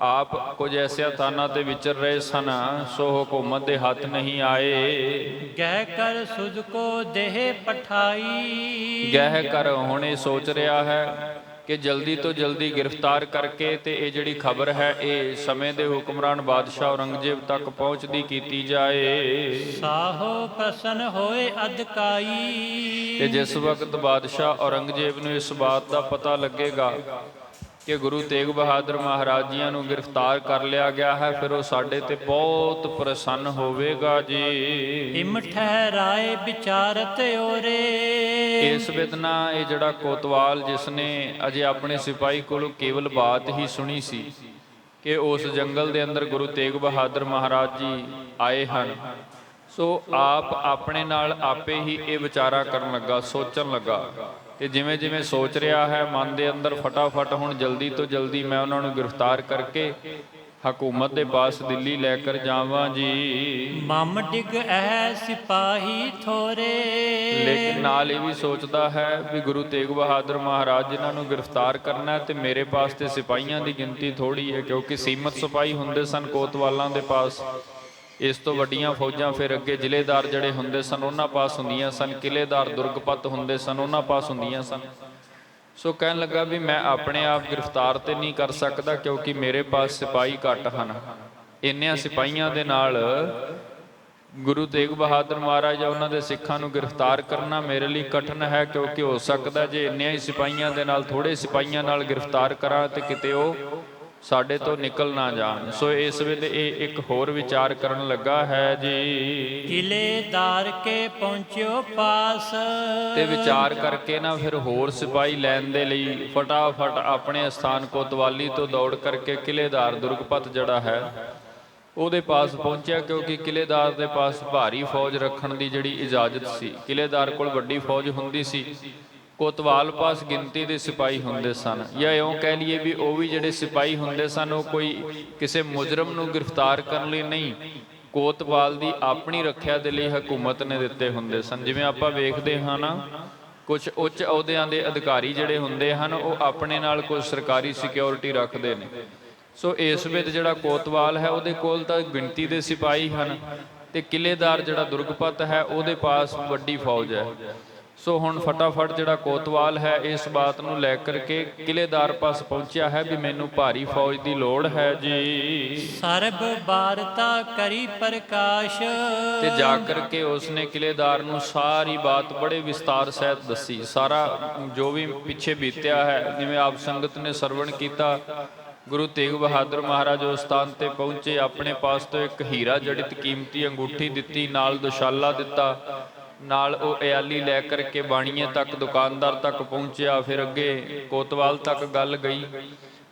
ਆਪ ਕੁਝ ਐਸੇ ਥਾਨਾਂ ਤੇ ਵਿਚਰ ਰਹੇ ਸਨ, ਸੋ ਹਕੂਮਤ ਦੇ ਹੱਥ ਨਹੀਂ ਆਏ। ਗਹਿ ਕਰ ਸੁਧ ਕੋ ਦੇਹ ਪਠਾਈ। ਗਹਿ ਕਰ ਹੁਣ ਇਹ ਸੋਚ ਰਿਹਾ ਹੈ ਕਿ ਜਲਦੀ ਤੋਂ ਜਲਦੀ ਗ੍ਰਿਫਤਾਰ ਕਰਕੇ ਤੇ ਇਹ ਜਿਹੜੀ ਖਬਰ ਹੈ ਇਹ ਸਮੇਂ ਦੇ ਹੁਕਮਰਾਨ ਬਾਦਸ਼ਾਹ ਔਰੰਗਜ਼ੇਬ ਤੱਕ ਪਹੁੰਚਦੀ ਕੀਤੀ ਜਾਏ। ਸਾਹੋ ਪ੍ਰਸੰਨ ਹੋਏ ਅਧਿਕਾਈ। ਤੇ ਜਿਸ ਵਕਤ ਬਾਦਸ਼ਾਹ ਔਰੰਗਜ਼ੇਬ ਨੂੰ ਇਸ ਬਾਤ ਦਾ ਪਤਾ ਲੱਗੇਗਾ ਕਿ ਗੁਰੂ ਤੇਗ ਬਹਾਦਰ ਮਹਾਰਾਜ ਜੀਆਂ ਨੂੰ ਗ੍ਰਿਫਤਾਰ ਕਰ ਲਿਆ ਗਿਆ ਹੈ, ਫਿਰ ਉਹ ਸਾਡੇ ਤੇ ਬਹੁਤ ਪ੍ਰਸੰਨ ਹੋਵੇਗਾ ਜੀ। ਇਮ ਠਹਿਰਾਏ ਵਿਚਾਰਤ ਓਰੇ। ਇਸ ਵਿਦਨਾ ਇਹ ਜਿਹੜਾ ਕੋਤਵਾਲ, ਜਿਸ ਨੇ ਅਜੇ ਆਪਣੇ ਸਿਪਾਹੀ ਕੋਲੋਂ ਕੇਵਲ ਬਾਤ ਹੀ ਸੁਣੀ ਸੀ ਕਿ ਉਸ ਜੰਗਲ ਦੇ ਅੰਦਰ ਗੁਰੂ ਤੇਗ ਬਹਾਦਰ ਮਹਾਰਾਜ ਜੀ ਆਏ ਹਨ, ਸੋ ਆਪ ਆਪਣੇ ਨਾਲ ਆਪੇ ਹੀ ਇਹ ਵਿਚਾਰਾ ਕਰਨ ਲੱਗਾ, ਸੋਚਣ ਲੱਗਾ। ਤੇ ਜਿਵੇਂ ਜਿਵੇਂ ਸੋਚ ਰਿਹਾ ਹੈ ਮਨ ਦੇ ਅੰਦਰ, ਫਟਾਫਟ ਹੁਣ ਜਲਦੀ ਤੋਂ ਜਲਦੀ ਮੈਂ ਉਹਨਾਂ ਨੂੰ ਗ੍ਰਿਫਤਾਰ ਕਰਕੇ ਹਕੂਮਤ ਦੇ ਪਾਸ ਦਿੱਲੀ ਲੈ ਕਰ ਜਾਵਾਂ ਜੀ। ਮਮ ਡਿਗ ਐ ਸਿਪਾਹੀ ਥੋਰੇ। ਲੇਕਿਨ ਨਾਲ ਇਹ ਵੀ ਸੋਚਦਾ ਹੈ ਵੀ ਗੁਰੂ ਤੇਗ ਬਹਾਦਰ ਮਹਾਰਾਜ ਜਿਨ੍ਹਾਂ ਨੂੰ ਗ੍ਰਿਫਤਾਰ ਕਰਨਾ ਹੈ, ਤੇ ਮੇਰੇ ਪਾਸ ਤੇ ਸਿਪਾਹੀਆਂ ਦੀ ਗਿਣਤੀ ਥੋੜੀ ਹੈ, ਕਿਉਂਕਿ ਸੀਮਤ ਸਿਪਾਹੀ ਹੁੰਦੇ ਸਨ ਕੋਤਵਾਲਾਂ ਦੇ ਪਾਸ। ਇਸ ਤੋਂ ਵੱਡੀਆਂ ਫੌਜਾਂ ਫਿਰ ਅੱਗੇ ਜ਼ਿਲ੍ਹੇਦਾਰ ਜਿਹੜੇ ਹੁੰਦੇ ਸਨ ਉਹਨਾਂ ਪਾਸ ਹੁੰਦੀਆਂ ਸਨ, ਕਿਲ੍ਹੇਦਾਰ ਦੁਰਗਪਤ ਹੁੰਦੇ ਸਨ ਉਹਨਾਂ ਪਾਸ ਹੁੰਦੀਆਂ ਸਨ। ਸੋ ਕਹਿਣ ਲੱਗਾ ਵੀ ਮੈਂ ਆਪਣੇ ਆਪ ਗ੍ਰਿਫਤਾਰ ਤੇ ਨਹੀਂ ਕਰ ਸਕਦਾ, ਕਿਉਂਕਿ ਮੇਰੇ ਪਾਸ ਸਿਪਾਹੀ ਘੱਟ ਹਨ। ਇੰਨਿਆਂ ਸਿਪਾਹੀਆਂ ਦੇ ਨਾਲ ਗੁਰੂ ਤੇਗ ਬਹਾਦਰ ਮਹਾਰਾਜ ਜਾਂ ਉਹਨਾਂ ਦੇ ਸਿੱਖਾਂ ਨੂੰ ਗ੍ਰਿਫਤਾਰ ਕਰਨਾ ਮੇਰੇ ਲਈ ਕਠਿਨ ਹੈ, ਕਿਉਂਕਿ ਹੋ ਸਕਦਾ ਜੇ ਇੰਨਿਆਂ ਹੀ ਸਿਪਾਹੀਆਂ ਦੇ ਨਾਲ ਥੋੜ੍ਹੇ ਸਿਪਾਹੀਆਂ ਨਾਲ ਗ੍ਰਿਫਤਾਰ ਕਰਾਂ ਤੇ ਕਿਤੇ ਉਹ ਸਾਡੇ ਤੋਂ ਨਿਕਲ ਨਾ ਜਾਣ। ਸੋ ਇਸ ਵੇਲੇ ਇਹ ਇੱਕ ਹੋਰ ਵਿਚਾਰ ਕਰਨ ਲੱਗਾ ਹੈ ਜੀ। ਕਿਲੇਦਾਰ ਕੇ ਪਹੁੰਚਿਓ ਪਾਸ। ਤੇ ਵਿਚਾਰ ਕਰਕੇ ਨਾ ਫਿਰ ਹੋਰ ਸਿਪਾਹੀ ਲੈਣ ਦੇ ਲਈ ਫਟਾਫਟ ਆਪਣੇ ਸਥਾਨ ਕੋਤਵਾਲੀ ਤੋਂ ਦੌੜ ਕਰਕੇ ਕਿਲ੍ਹੇਦਾਰ ਦੁਰਗਪਤ ਜਿਹੜਾ ਹੈ ਉਹਦੇ ਪਾਸ ਪਹੁੰਚਿਆ, ਕਿਉਂਕਿ ਕਿਲ੍ਹੇਦਾਰ ਦੇ ਪਾਸ ਭਾਰੀ ਫੌਜ ਰੱਖਣ ਦੀ ਜਿਹੜੀ ਇਜਾਜ਼ਤ ਸੀ। ਕਿਲ੍ਹੇਦਾਰ ਕੋਲ ਵੱਡੀ ਫੌਜ ਹੁੰਦੀ ਸੀ, ਕੋਤਵਾਲ ਪਾਸ ਗਿਣਤੀ ਦੇ ਸਿਪਾਹੀ ਹੁੰਦੇ ਸਨ। ਜਾਂ ਇਉਂ ਕਹਿ ਲਈਏ ਵੀ ਉਹ ਵੀ ਜਿਹੜੇ ਸਿਪਾਹੀ ਹੁੰਦੇ ਸਨ ਉਹ ਕੋਈ ਕਿਸੇ ਮੁਜਰਮ ਨੂੰ ਗ੍ਰਿਫਤਾਰ ਕਰਨ ਲਈ ਨਹੀਂ, ਕੋਤਵਾਲ ਦੀ ਆਪਣੀ ਰੱਖਿਆ ਦੇ ਲਈ ਹਕੂਮਤ ਨੇ ਦਿੱਤੇ ਹੁੰਦੇ ਸਨ। ਜਿਵੇਂ ਆਪਾਂ ਵੇਖਦੇ ਹਾਂ ਨਾ, ਕੁਝ ਉੱਚ ਅਹੁਦਿਆਂ ਦੇ ਅਧਿਕਾਰੀ ਜਿਹੜੇ ਹੁੰਦੇ ਹਨ ਉਹ ਆਪਣੇ ਨਾਲ ਕੁਝ ਸਰਕਾਰੀ ਸਿਕਿਉਰਿਟੀ ਰੱਖਦੇ ਨੇ। ਸੋ ਇਸ ਵਿੱਚ ਜਿਹੜਾ ਕੋਤਵਾਲ ਹੈ ਉਹਦੇ ਕੋਲ ਤਾਂ ਗਿਣਤੀ ਦੇ ਸਿਪਾਹੀ ਹਨ, ਤੇ ਕਿਲ੍ਹੇਦਾਰ ਜਿਹੜਾ ਦੁਰਗਪਤ ਹੈ ਉਹਦੇ ਪਾਸ ਵੱਡੀ ਫੌਜ ਹੈ। ਸੋ ਹੁਣ ਫਟਾਫਟ ਜਿਹੜਾ ਕੋਤਵਾਲ ਹੈ ਇਸ ਬਾਤ ਨੂੰ ਲੈ ਕਰਕੇ ਕਿਲ੍ਹੇਦਾਰ ਪਾਸ ਪਹੁੰਚਿਆ ਹੈ ਵੀ ਮੈਨੂੰ ਭਾਰੀ ਫੌਜ ਦੀ ਲੋੜ ਹੈ ਜੀ। ਸਰਬ ਬਾਰਤਾ ਕਰੀ ਪ੍ਰਕਾਸ਼। ਤੇ ਜਾ ਕਰਕੇ ਉਸਨੇ ਕਿਲ੍ਹੇਦਾਰ ਨੂੰ ਸਾਰੀ ਬਾਤ ਬੜੇ ਵਿਸਤਾਰ ਸਹਿਤ ਦੱਸੀ। ਸਾਰਾ ਜੋ ਵੀ ਪਿੱਛੇ ਬੀਤਿਆ ਹੈ, ਜਿਵੇਂ ਆਪ ਸੰਗਤ ਨੇ ਸਰਵਣ ਕੀਤਾ, ਗੁਰੂ ਤੇਗ ਬਹਾਦਰ ਮਹਾਰਾਜ ਉਸ ਸਥਾਨ ਤੇ ਪਹੁੰਚੇ, ਆਪਣੇ ਪਾਸ ਤੋਂ ਇੱਕ ਹੀਰਾ ਜੜਿਤ ਕੀਮਤੀ ਅੰਗੂਠੀ ਦਿੱਤੀ, ਨਾਲ ਦੁਸ਼ਾਲਾ ਦਿੱਤਾ, ਨਾਲ ਉਹ ਇਆਲੀ ਲੈ ਕਰਕੇ ਬਾਣੀਏ ਤੱਕ, ਦੁਕਾਨਦਾਰ ਤੱਕ ਪਹੁੰਚਿਆ। ਫਿਰ ਅੱਗੇ ਕੋਤਵਾਲ ਤੱਕ ਗੱਲ ਗਈ।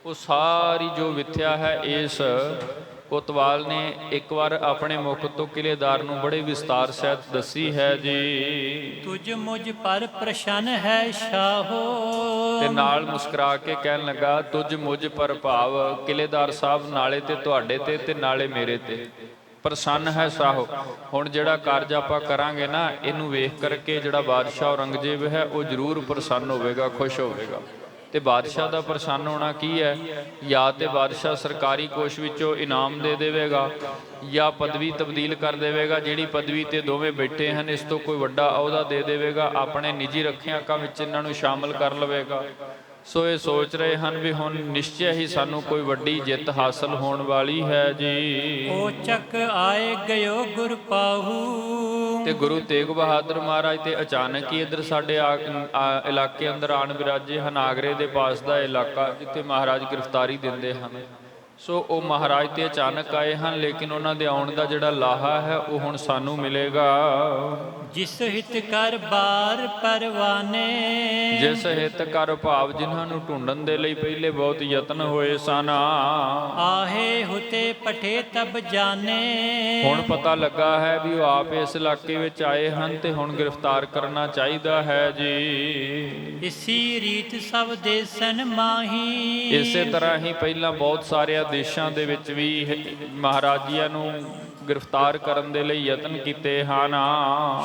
ਉਹ ਸਾਰੀ ਜੋ ਵਿਥਿਆ ਹੈ ਇਸ ਕੋਤਵਾਲ ਨੇ ਇੱਕ ਵਾਰ ਆਪਣੇ ਮੁਖ ਤੋਂ ਕਿਲ੍ਹੇਦਾਰ ਨੂੰ ਬੜੇ ਵਿਸਤਾਰ ਸਹਿਤ ਦੱਸੀ ਹੈ ਜੀ। ਤੁਝ ਮੁਝ ਪਰ ਪ੍ਰਸੰਨ ਹੈ ਸ਼ਾਹੋ। ਤੇ ਨਾਲ ਮੁਸਕਰਾ ਕੇ ਕਹਿਣ ਲੱਗਾ, ਤੁਝ ਮੁਝ ਪਰ ਭਾਵ ਕਿਲ੍ਹੇਦਾਰ ਸਾਹਿਬ ਨਾਲੇ ਤੇ ਤੁਹਾਡੇ ਤੇ ਨਾਲੇ ਮੇਰੇ ਤੇ ਪ੍ਰਸੰਨ ਹੈ ਸਾਹੋ। ਹੁਣ ਜਿਹੜਾ ਕਾਰਜ ਆਪਾਂ ਕਰਾਂਗੇ ਨਾ, ਇਹਨੂੰ ਵੇਖ ਕਰਕੇ ਜਿਹੜਾ ਬਾਦਸ਼ਾਹ ਔਰੰਗਜ਼ੇਬ ਹੈ ਉਹ ਜ਼ਰੂਰ ਪ੍ਰਸੰਨ ਹੋਵੇਗਾ, ਖੁਸ਼ ਹੋਵੇਗਾ। ਤੇ ਬਾਦਸ਼ਾਹ ਦਾ ਪ੍ਰਸੰਨ ਹੋਣਾ ਕੀ ਹੈ? ਜਾਂ ਤੇ ਬਾਦਸ਼ਾਹ ਸਰਕਾਰੀ ਕੋਸ਼ ਵਿੱਚੋਂ ਇਨਾਮ ਦੇ ਦੇਵੇਗਾ, ਜਾਂ ਪਦਵੀ ਤਬਦੀਲ ਕਰ ਦੇਵੇਗਾ। ਜਿਹੜੀ ਪਦਵੀ ਤੇ ਦੋਵੇਂ ਬੈਠੇ ਹਨ ਇਸ ਤੋਂ ਕੋਈ ਵੱਡਾ ਅਹੁਦਾ ਦੇ ਦੇਵੇਗਾ, ਆਪਣੇ ਨਿੱਜੀ ਰੱਖਿਆਕਾਂ ਵਿੱਚ ਇਹਨਾਂ ਨੂੰ ਸ਼ਾਮਲ ਕਰ ਲਵੇਗਾ। ਸੋ ਇਹ ਸੋਚ ਰਹੇ ਹਨ ਵੀ ਹੁਣ ਨਿਸ਼ਚੈ ਹੀ ਸਾਨੂੰ ਕੋਈ ਵੱਡੀ ਜਿੱਤ ਹਾਸਲ ਹੋਣ ਵਾਲੀ ਹੈ ਜੀ। ਓ ਚੱਕ ਆਏ ਗਇਓ ਗੁਰ ਪਾਹੂ। ਤੇ ਗੁਰੂ ਤੇਗ ਬਹਾਦਰ ਮਹਾਰਾਜ ਤੇ ਅਚਾਨਕ ਹੀ ਇੱਧਰ ਸਾਡੇ ਇਲਾਕੇ ਅੰਦਰ ਆਣ ਵਿਰਾਜੇ ਹਨ। ਆਗਰੇ ਦੇ ਪਾਸ ਦਾ ਇਲਾਕਾ ਜਿੱਥੇ ਮਹਾਰਾਜ ਗ੍ਰਿਫਤਾਰੀ ਦਿੰਦੇ ਹਨ। ਸੋ ਉਹ ਮਹਾਰਾਜ ਤੇ ਅਚਾਨਕ ਆਏ ਹਨ, ਲੇਕਿਨ ਉਹਨਾਂ ਦੇ ਆਉਣ ਦਾ ਜਿਹੜਾ ਲਾਹਾ ਹੈ ਉਹ ਹੁਣ ਸਾਨੂੰ ਮਿਲੇਗਾ। ਜਿਸ ਹਿਤ ਕਰ ਬਾਰ ਪਰਵਾਨੇ। ਜਿਸ ਹਿਤ ਕਰ ਭਾਵ ਜਿਨ੍ਹਾਂ ਨੂੰ ਢੂੰਡਣ ਦੇ ਲਈ ਪਹਿਲੇ ਬਹੁਤ ਯਤਨ ਹੋਏ ਸਨ। ਆਹੇ ਹੁਤੇ ਪਠੇ ਤਬ ਜਾਣੇ। ਹੁਣ ਪਤਾ ਲੱਗਾ ਹੈ ਵੀ ਉਹ ਆਪ ਇਸ ਇਲਾਕੇ ਵਿੱਚ ਆਏ ਹਨ ਤੇ ਹੁਣ ਗ੍ਰਿਫਤਾਰ ਕਰਨਾ ਚਾਹੀਦਾ ਹੈ ਜੀ। ਇਸੀ ਰੀਤ ਸਭ ਦੇਸਨ ਮਾਹੀ। ਇਸੇ ਤਰ੍ਹਾਂ ਹੀ ਪਹਿਲਾਂ ਬਹੁਤ ਸਾਰੇ ਦੇਸ਼ਾਂ ਦੇ ਵਿੱਚ ਵੀ ਮਹਾਰਾਜਿਆਂ ਨੂੰ ਗ੍ਰਿਫਤਾਰ ਕਰਨ ਦੇ ਲਈ ਯਤਨ ਕੀਤੇ ਹਨ।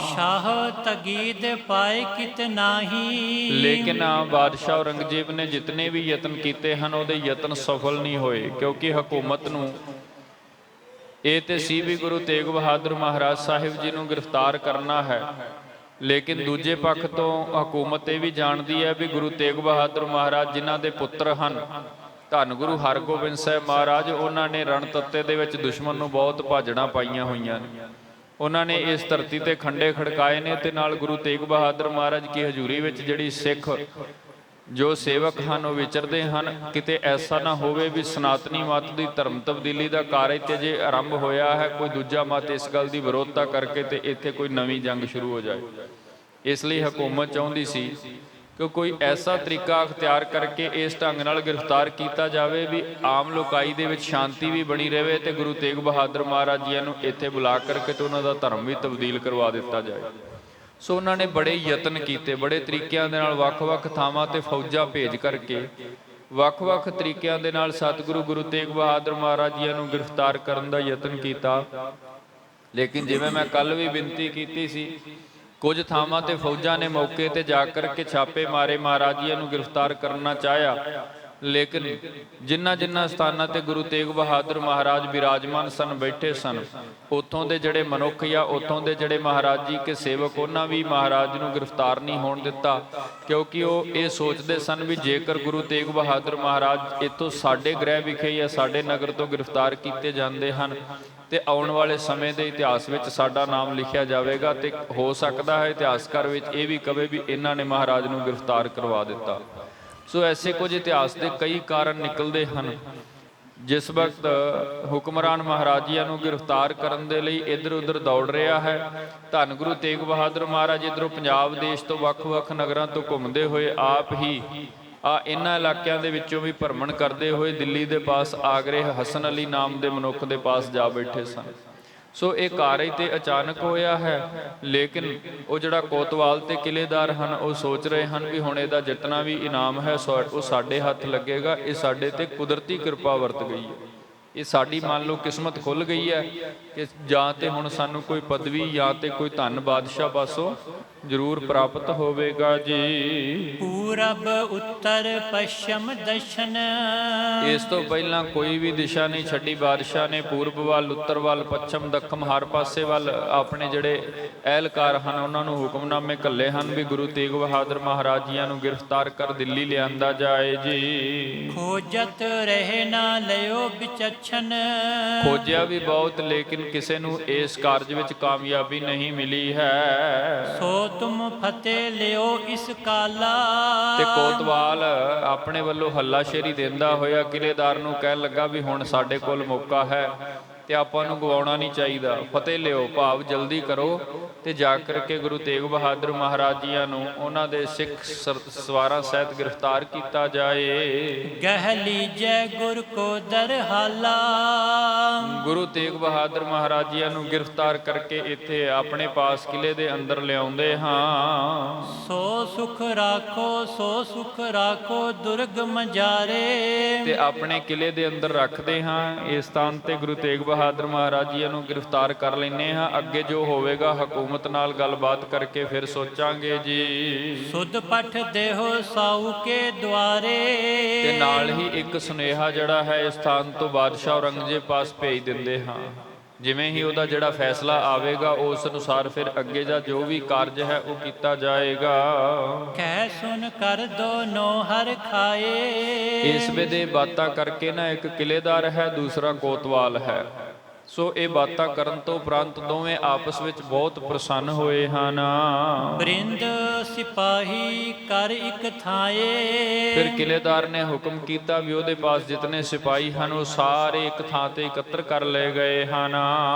ਸ਼ਾਹ ਤਗੀਦ ਪਾਏ ਕਿਤ ਨਾਹੀ। ਲੇਕਿਨ ਬਾਦਸ਼ਾਹ ਔਰੰਗਜ਼ੇਬ ਨੇ ਜਿਤਨੇ ਵੀ ਯਤਨ ਕੀਤੇ ਹਨ ਉਹਦੇ ਯਤਨ ਸਫਲ ਨਹੀਂ ਹੋਏ, ਕਿਉਂਕਿ ਹਕੂਮਤ ਨੂੰ ਇਹ ਤੇ ਸੀ ਵੀ ਗੁਰੂ ਤੇਗ ਬਹਾਦਰ ਮਹਾਰਾਜ ਸਾਹਿਬ ਜੀ ਨੂੰ ਗ੍ਰਿਫਤਾਰ ਕਰਨਾ ਹੈ। ਲੇਕਿਨ ਦੂਜੇ ਪੱਖ ਤੋਂ ਹਕੂਮਤ ਇਹ ਵੀ ਜਾਣਦੀ ਹੈ ਵੀ ਗੁਰੂ ਤੇਗ ਬਹਾਦਰ ਮਹਾਰਾਜ ਜਿਨ੍ਹਾਂ ਦੇ ਪੁੱਤਰ ਹਨ ਧੰਨ ਗੁਰੂ ਹਰਗੋਬਿੰਦ ਸਾਹਿਬ ਮਹਾਰਾਜ, ਉਹਨਾਂ ਨੇ ਰਣਤੱਤੇ ਦੇ ਵਿੱਚ ਦੁਸ਼ਮਣ ਨੂੰ ਬਹੁਤ ਭਾਜੜਾਂ ਪਾਈਆਂ ਹੋਈਆਂ ਨੇ। ਉਹਨਾਂ ਨੇ ਇਸ ਧਰਤੀ ਤੇ ਖੰਡੇ ਖੜਕਾਏ ਨੇ, ਤੇ ਨਾਲ ਗੁਰੂ ਤੇਗ ਬਹਾਦਰ ਮਹਾਰਾਜ ਕੀ ਹਜ਼ੂਰੀ ਵਿੱਚ ਜਿਹੜੀ ਸਿੱਖ ਜੋ ਸੇਵਕ ਹਨ ਉਹ ਵਿਚਰਦੇ ਹਨ। ਕਿਤੇ ਐਸਾ ਨਾ ਹੋਵੇ ਵੀ ਸਨਾਤਨੀ ਮਤ ਦੀ ਧਰਮ ਤਬਦੀਲੀ ਦਾ ਕਾਰਜ ਤੇ ਜੇ ਆਰੰਭ ਹੋਇਆ ਹੈ, ਕੋਈ ਦੂਜਾ ਮਤ ਇਸ ਗੱਲ ਦੀ ਵਿਰੋਧਤਾ ਕਰਕੇ ਤੇ ਇੱਥੇ ਕੋਈ ਨਵੀਂ ਜੰਗ ਸ਼ੁਰੂ ਹੋ ਜਾਏ। ਇਸ ਲਈ ਹਕੂਮਤ ਚਾਹੁੰਦੀ ਸੀ ਕਿ ਕੋਈ ਐਸਾ ਤਰੀਕਾ ਅਖਤਿਆਰ ਕਰਕੇ ਇਸ ਢੰਗ ਨਾਲ ਗ੍ਰਿਫਤਾਰ ਕੀਤਾ ਜਾਵੇ ਵੀ ਆਮ ਲੋਕਾਈ ਦੇ ਵਿੱਚ ਸ਼ਾਂਤੀ ਵੀ ਬਣੀ ਰਹੇ ਤੇ ਗੁਰੂ ਤੇਗ ਬਹਾਦਰ ਮਹਾਰਾਜ ਜੀਆਂ ਨੂੰ ਇੱਥੇ ਬੁਲਾ ਕਰਕੇ ਤੇ ਉਹਨਾਂ ਦਾ ਧਰਮ ਵੀ ਤਬਦੀਲ ਕਰਵਾ ਦਿੱਤਾ ਜਾਏ। ਸੋ ਉਹਨਾਂ ਨੇ ਬੜੇ ਯਤਨ ਕੀਤੇ, ਬੜੇ ਤਰੀਕਿਆਂ ਦੇ ਨਾਲ ਵੱਖ-ਵੱਖ ਥਾਵਾਂ ਤੇ ਫੌਜਾਂ ਭੇਜ ਕਰਕੇ ਵੱਖ-ਵੱਖ ਤਰੀਕਿਆਂ ਦੇ ਨਾਲ ਸਤਿਗੁਰੂ ਗੁਰੂ ਤੇਗ ਬਹਾਦਰ ਮਹਾਰਾਜ ਜੀਆਂ ਨੂੰ ਗ੍ਰਿਫਤਾਰ ਕਰਨ ਦਾ ਯਤਨ ਕੀਤਾ। ਲੇਕਿਨ ਜਿਵੇਂ ਮੈਂ ਕੱਲ ਵੀ ਬੇਨਤੀ ਕੀਤੀ ਸੀ, ਕੁਝ ਥਾਵਾਂ ਤੇ ਫੌਜਾਂ ਨੇ ਮੌਕੇ ਤੇ ਜਾ ਕਰਕੇ ਛਾਪੇ ਮਾਰੇ, ਮਹਾਰਾਜ ਜੀਆਂ ਨੂੰ ਗ੍ਰਿਫਤਾਰ ਕਰਨਾ ਚਾਹਿਆ। ਲੇਕਿਨ ਜਿਨ੍ਹਾਂ ਸਥਾਨਾਂ ਤੇ ਗੁਰੂ ਤੇਗ ਬਹਾਦਰ ਮਹਾਰਾਜ ਬਿਰਾਜਮਾਨ ਸਨ, ਬੈਠੇ ਸਨ, ਉੱਥੋਂ ਦੇ ਜਿਹੜੇ ਮਨੁੱਖ ਜਾਂ ਉੱਥੋਂ ਦੇ ਜਿਹੜੇ ਮਹਾਰਾਜ ਜੀ ਕੇ ਸੇਵਕ, ਉਹਨਾਂ ਵੀ ਮਹਾਰਾਜ ਨੂੰ ਗ੍ਰਿਫਤਾਰ ਨਹੀਂ ਹੋਣ ਦਿੱਤਾ, ਕਿਉਂਕਿ ਉਹ ਇਹ ਸੋਚਦੇ ਸਨ ਵੀ ਜੇਕਰ ਗੁਰੂ ਤੇਗ ਬਹਾਦਰ ਮਹਾਰਾਜ ਇੱਥੋਂ ਸਾਡੇ ਗ੍ਰਹਿ ਵਿਖੇ ਜਾਂ ਸਾਡੇ ਨਗਰ ਤੋਂ ਗ੍ਰਿਫਤਾਰ ਕੀਤੇ ਜਾਂਦੇ ਹਨ ਤੇ ਆਉਣ ਵਾਲੇ ਸਮੇਂ ਦੇ ਇਤਿਹਾਸ ਵਿੱਚ ਸਾਡਾ ਨਾਮ ਲਿਖਿਆ ਜਾਵੇਗਾ ਤੇ ਹੋ ਸਕਦਾ ਹੈ ਇਤਿਹਾਸਕਾਰ ਵਿੱਚ ਇਹ ਵੀ ਕਵੇ ਵੀ ਇਹਨਾਂ ਨੇ ਮਹਾਰਾਜ ਨੂੰ ਗ੍ਰਿਫਤਾਰ ਕਰਵਾ ਦਿੱਤਾ। ਸੋ ਐਸੇ ਕੁਝ ਇਤਿਹਾਸ ਦੇ ਕਈ ਕਾਰਨ ਨਿਕਲਦੇ ਹਨ। ਜਿਸ ਵਕਤ ਹੁਕਮਰਾਨ ਮਹਾਰਾਜੀਆਂ ਨੂੰ ਗ੍ਰਿਫਤਾਰ ਕਰਨ ਦੇ ਲਈ ਇੱਧਰ ਉੱਧਰ ਦੌੜ ਰਿਹਾ ਹੈ, ਧੰਨ ਗੁਰੂ ਤੇਗ ਬਹਾਦਰ ਮਹਾਰਾਜ ਇੱਧਰੋਂ ਪੰਜਾਬ ਦੇਸ਼ ਤੋਂ ਵੱਖ-ਵੱਖ ਨਗਰਾਂ ਤੋਂ ਘੁੰਮਦੇ ਹੋਏ ਆਪ ਹੀ ਇਹਨਾਂ ਇਲਾਕਿਆਂ ਦੇ ਵਿੱਚੋਂ ਵੀ ਭਰਮਣ ਕਰਦੇ ਹੋਏ ਦਿੱਲੀ ਦੇ ਪਾਸ ਆਗਰੇ ਹਸਨ ਅਲੀ ਨਾਮ ਦੇ ਮਨੁੱਖ ਦੇ ਪਾਸ ਜਾ ਬੈਠੇ ਸਨ। ਸੋ ਇਹ ਕਾਰਜ ਤੇ ਅਚਾਨਕ ਹੋਇਆ ਹੈ। ਲੇਕਿਨ ਉਹ ਜਿਹੜਾ ਕੋਤਵਾਲ ਤੇ ਕਿਲੇਦਾਰ ਹਨ, ਉਹ ਸੋਚ ਰਹੇ ਹਨ ਵੀ ਹੁਣ ਇਹਦਾ ਜਿਤਨਾ ਵੀ ਇਨਾਮ ਹੈ ਉਹ ਸਾਡੇ ਹੱਥ ਲੱਗੇਗਾ। ਇਹ ਸਾਡੇ ਤੇ ਕੁਦਰਤੀ ਕਿਰਪਾ ਵਰਤ ਗਈ ਹੈ, ਇਹ ਸਾਡੀ ਮੰਨ ਲਓ ਕਿਸਮਤ ਖੁੱਲ ਗਈ ਹੈ ਕਿ ਜਾਂ ਤੇ ਹੁਣ ਸਾਨੂੰ ਕੋਈ ਪਦਵੀ ਜਾਂ ਤੇ ਕੋਈ ਧਨ ਬਾਦਸ਼ਾਹ ਪਾਸੋਂ ਜ਼ਰੂਰ ਪ੍ਰਾਪਤ ਹੋਵੇਗਾ ਜੀ। ਪੂਰਬ ਉੱਤਰ ਪੱਛਮ ਦਸ਼ਣ, ਇਸ ਤੋਂ ਪਹਿਲਾਂ ਕੋਈ ਵੀ ਦਿਸ਼ਾ ਨਹੀਂ ਛੱਡੀ ਬਾਦਸ਼ਾਹ ਨੇ। ਪੂਰਬ ਵੱਲ, ਉੱਤਰ ਵੱਲ, ਪੱਛਮ, ਦੱਖਮ ਹਰ ਪਾਸੇ ਵੱਲ ਆਪਣੇ ਜਿਹੜੇ ਅਹਿਲਕਾਰ ਹਨ ਉਹਨਾਂ ਨੂੰ ਹੁਕਮਨਾਮੇ ਘੱਲੇ ਹਨ ਵੀ ਗੁਰੂ ਤੇਗ ਬਹਾਦਰ ਮਹਾਰਾਜ ਜੀਆਂ ਨੂੰ ਗ੍ਰਿਫਤਾਰ ਕਰ ਦਿੱਲੀ ਲਿਆਂਦਾ ਜਾਏ ਜੀ। ਖੋਜਤ ਰਹੇ ਨਾ ਲਿਓ ਵਿਚਛਣ, ਖੋਜਿਆ ਵੀ ਬਹੁਤ ਲੇਕਿਨ ਕਿਸੇ ਨੂੰ ਇਸ ਕਾਰਜ ਵਿੱਚ ਕਾਮਯਾਬੀ ਨਹੀਂ ਮਿਲੀ ਹੈ। ਸੋ ਤੁਮ ਫਤਿਹ ਲਿਓ ਇਸ ਕਾਲਾ, ਤੇ ਕੋਤਵਾਲ ਆਪਣੇ ਵੱਲੋਂ ਹੱਲਾਸ਼ੇਰੀ ਦਿੰਦਾ ਹੋਇਆ ਕਿਲੇਦਾਰ ਨੂੰ ਕਹਿਣ ਲੱਗਾ ਵੀ ਹੁਣ ਸਾਡੇ ਕੋਲ ਮੌਕਾ ਹੈ ਤੇ ਆਪਾਂ ਨੂੰ ਗਵਾਉਣਾ ਨਹੀਂ ਚਾਹੀਦਾ। ਫਤਿਹ ਲਿਓ ਭਾਵ ਜਲਦੀ ਕਰੋ ਤੇ ਜਾ ਕਰਕੇ ਗੁਰੂ ਤੇਗ ਬਹਾਦਰ ਮਹਾਰਾਜ ਜੀਆਂ ਨੂੰ ਉਹਨਾਂ ਦੇ ਸਿੱਖ ਸਵਾਰਾਂ ਸਹਿਤ ਗ੍ਰਿਫਤਾਰ ਕੀਤਾ ਜਾਏ। ਗਹਿ ਲੀਜੈ ਗੁਰ ਕੋ ਦਰਹਾਲਾ, ਗੁਰੂ ਤੇਗ ਬਹਾਦਰ ਮਹਾਰਾਜ ਜੀਆਂ ਨੂੰ ਗ੍ਰਿਫਤਾਰ ਕਰਕੇ ਇੱਥੇ ਆਪਣੇ ਪਾਸ ਕਿਲੇ ਦੇ ਅੰਦਰ ਲਿਆਉਂਦੇ ਹਾਂ। ਸੋ ਸੁਖ ਰਾਖੋ, ਸੋ ਸੁਖ ਰਾਖੋ ਦੁਰਗਮ ਜਾਰੇ, ਤੇ ਆਪਣੇ ਕਿਲੇ ਦੇ ਅੰਦਰ ਰੱਖਦੇ ਹਾਂ। ਇਸ ਸਥਾਨ ਤੇ ਗੁਰੂ ਤੇਗ ਬਹਾਦਰ ਮਹਾਰਾਜ ਜੀਆਂ ਨੂੰ ਗ੍ਰਿਫਤਾਰ ਕਰ ਲੈਂਦੇ ਹਾਂ। ਅੱਗੇ ਜੋ ਹੋਵੇਗਾ ਹਕੂਮਤ ਨਾਲ ਗੱਲਬਾਤ ਕਰਕੇ ਫਿਰ ਸੋਚਾਂਗੇ ਜੀ। ਸੁਧ ਪਠ ਦੇਹੋ ਸਾਊ ਕੇ ਦੁਆਰੇ, ਤੇ ਨਾਲ ਹੀ ਇੱਕ ਸੁਨੇਹਾ ਜਿਹੜਾ ਹੈ ਇਸ ਸਥਾਨ ਤੋਂ ਬਾਦਸ਼ਾਹ ਔਰੰਗਜ਼ੇਬ ਪਾਸ ਭੇਜ ਦਿੰਦੇ ਹਾਂ। ਜਿਵੇਂ ਹੀ ਉਹਦਾ ਜਿਹੜਾ ਫੈਸਲਾ ਆਵੇਗਾ ਉਸ ਅਨੁਸਾਰ ਫਿਰ ਅੱਗੇ ਦਾ ਜੋ ਵੀ ਕਾਰਜ ਹੈ ਉਹ ਕੀਤਾ ਜਾਏਗਾ। ਕਹਿ ਸੁਨ ਕਰ ਦੋਨੋਂ ਹਰ ਖਾਏ, ਇਸ ਵੇਲੇ ਬਾਤਾਂ ਕਰਕੇ ਨਾ ਇੱਕ ਕਿਲੇਦਾਰ ਹੈ, ਦੂਸਰਾ ਕੋਤਵਾਲ ਹੈ। ਸੋ ਇਹ ਬਾਤਾਂ ਕਰਨ ਤੋਂ ਉਪਰੰਤ ਦੋਵੇਂ ਆਪਸ ਵਿੱਚ ਬਹੁਤ ਪ੍ਰਸੰਨ ਹੋਏ ਹਨ। ਬ੍ਰਿੰਦ ਸਿਪਾਹੀ ਕਰ ਇੱਕ ਥਾਏ, ਫਿਰ ਕਿਲੇਦਾਰ ਨੇ ਹੁਕਮ ਕੀਤਾ ਵੀ ਉਹਦੇ ਪਾਸ ਜਿਤਨੇ ਸਿਪਾਹੀ ਹਨ ਉਹ ਸਾਰੇ ਇੱਕ ਥਾਂ ਤੇ ਇਕੱਤਰ ਕਰ ਲਏ ਗਏ ਹਨ।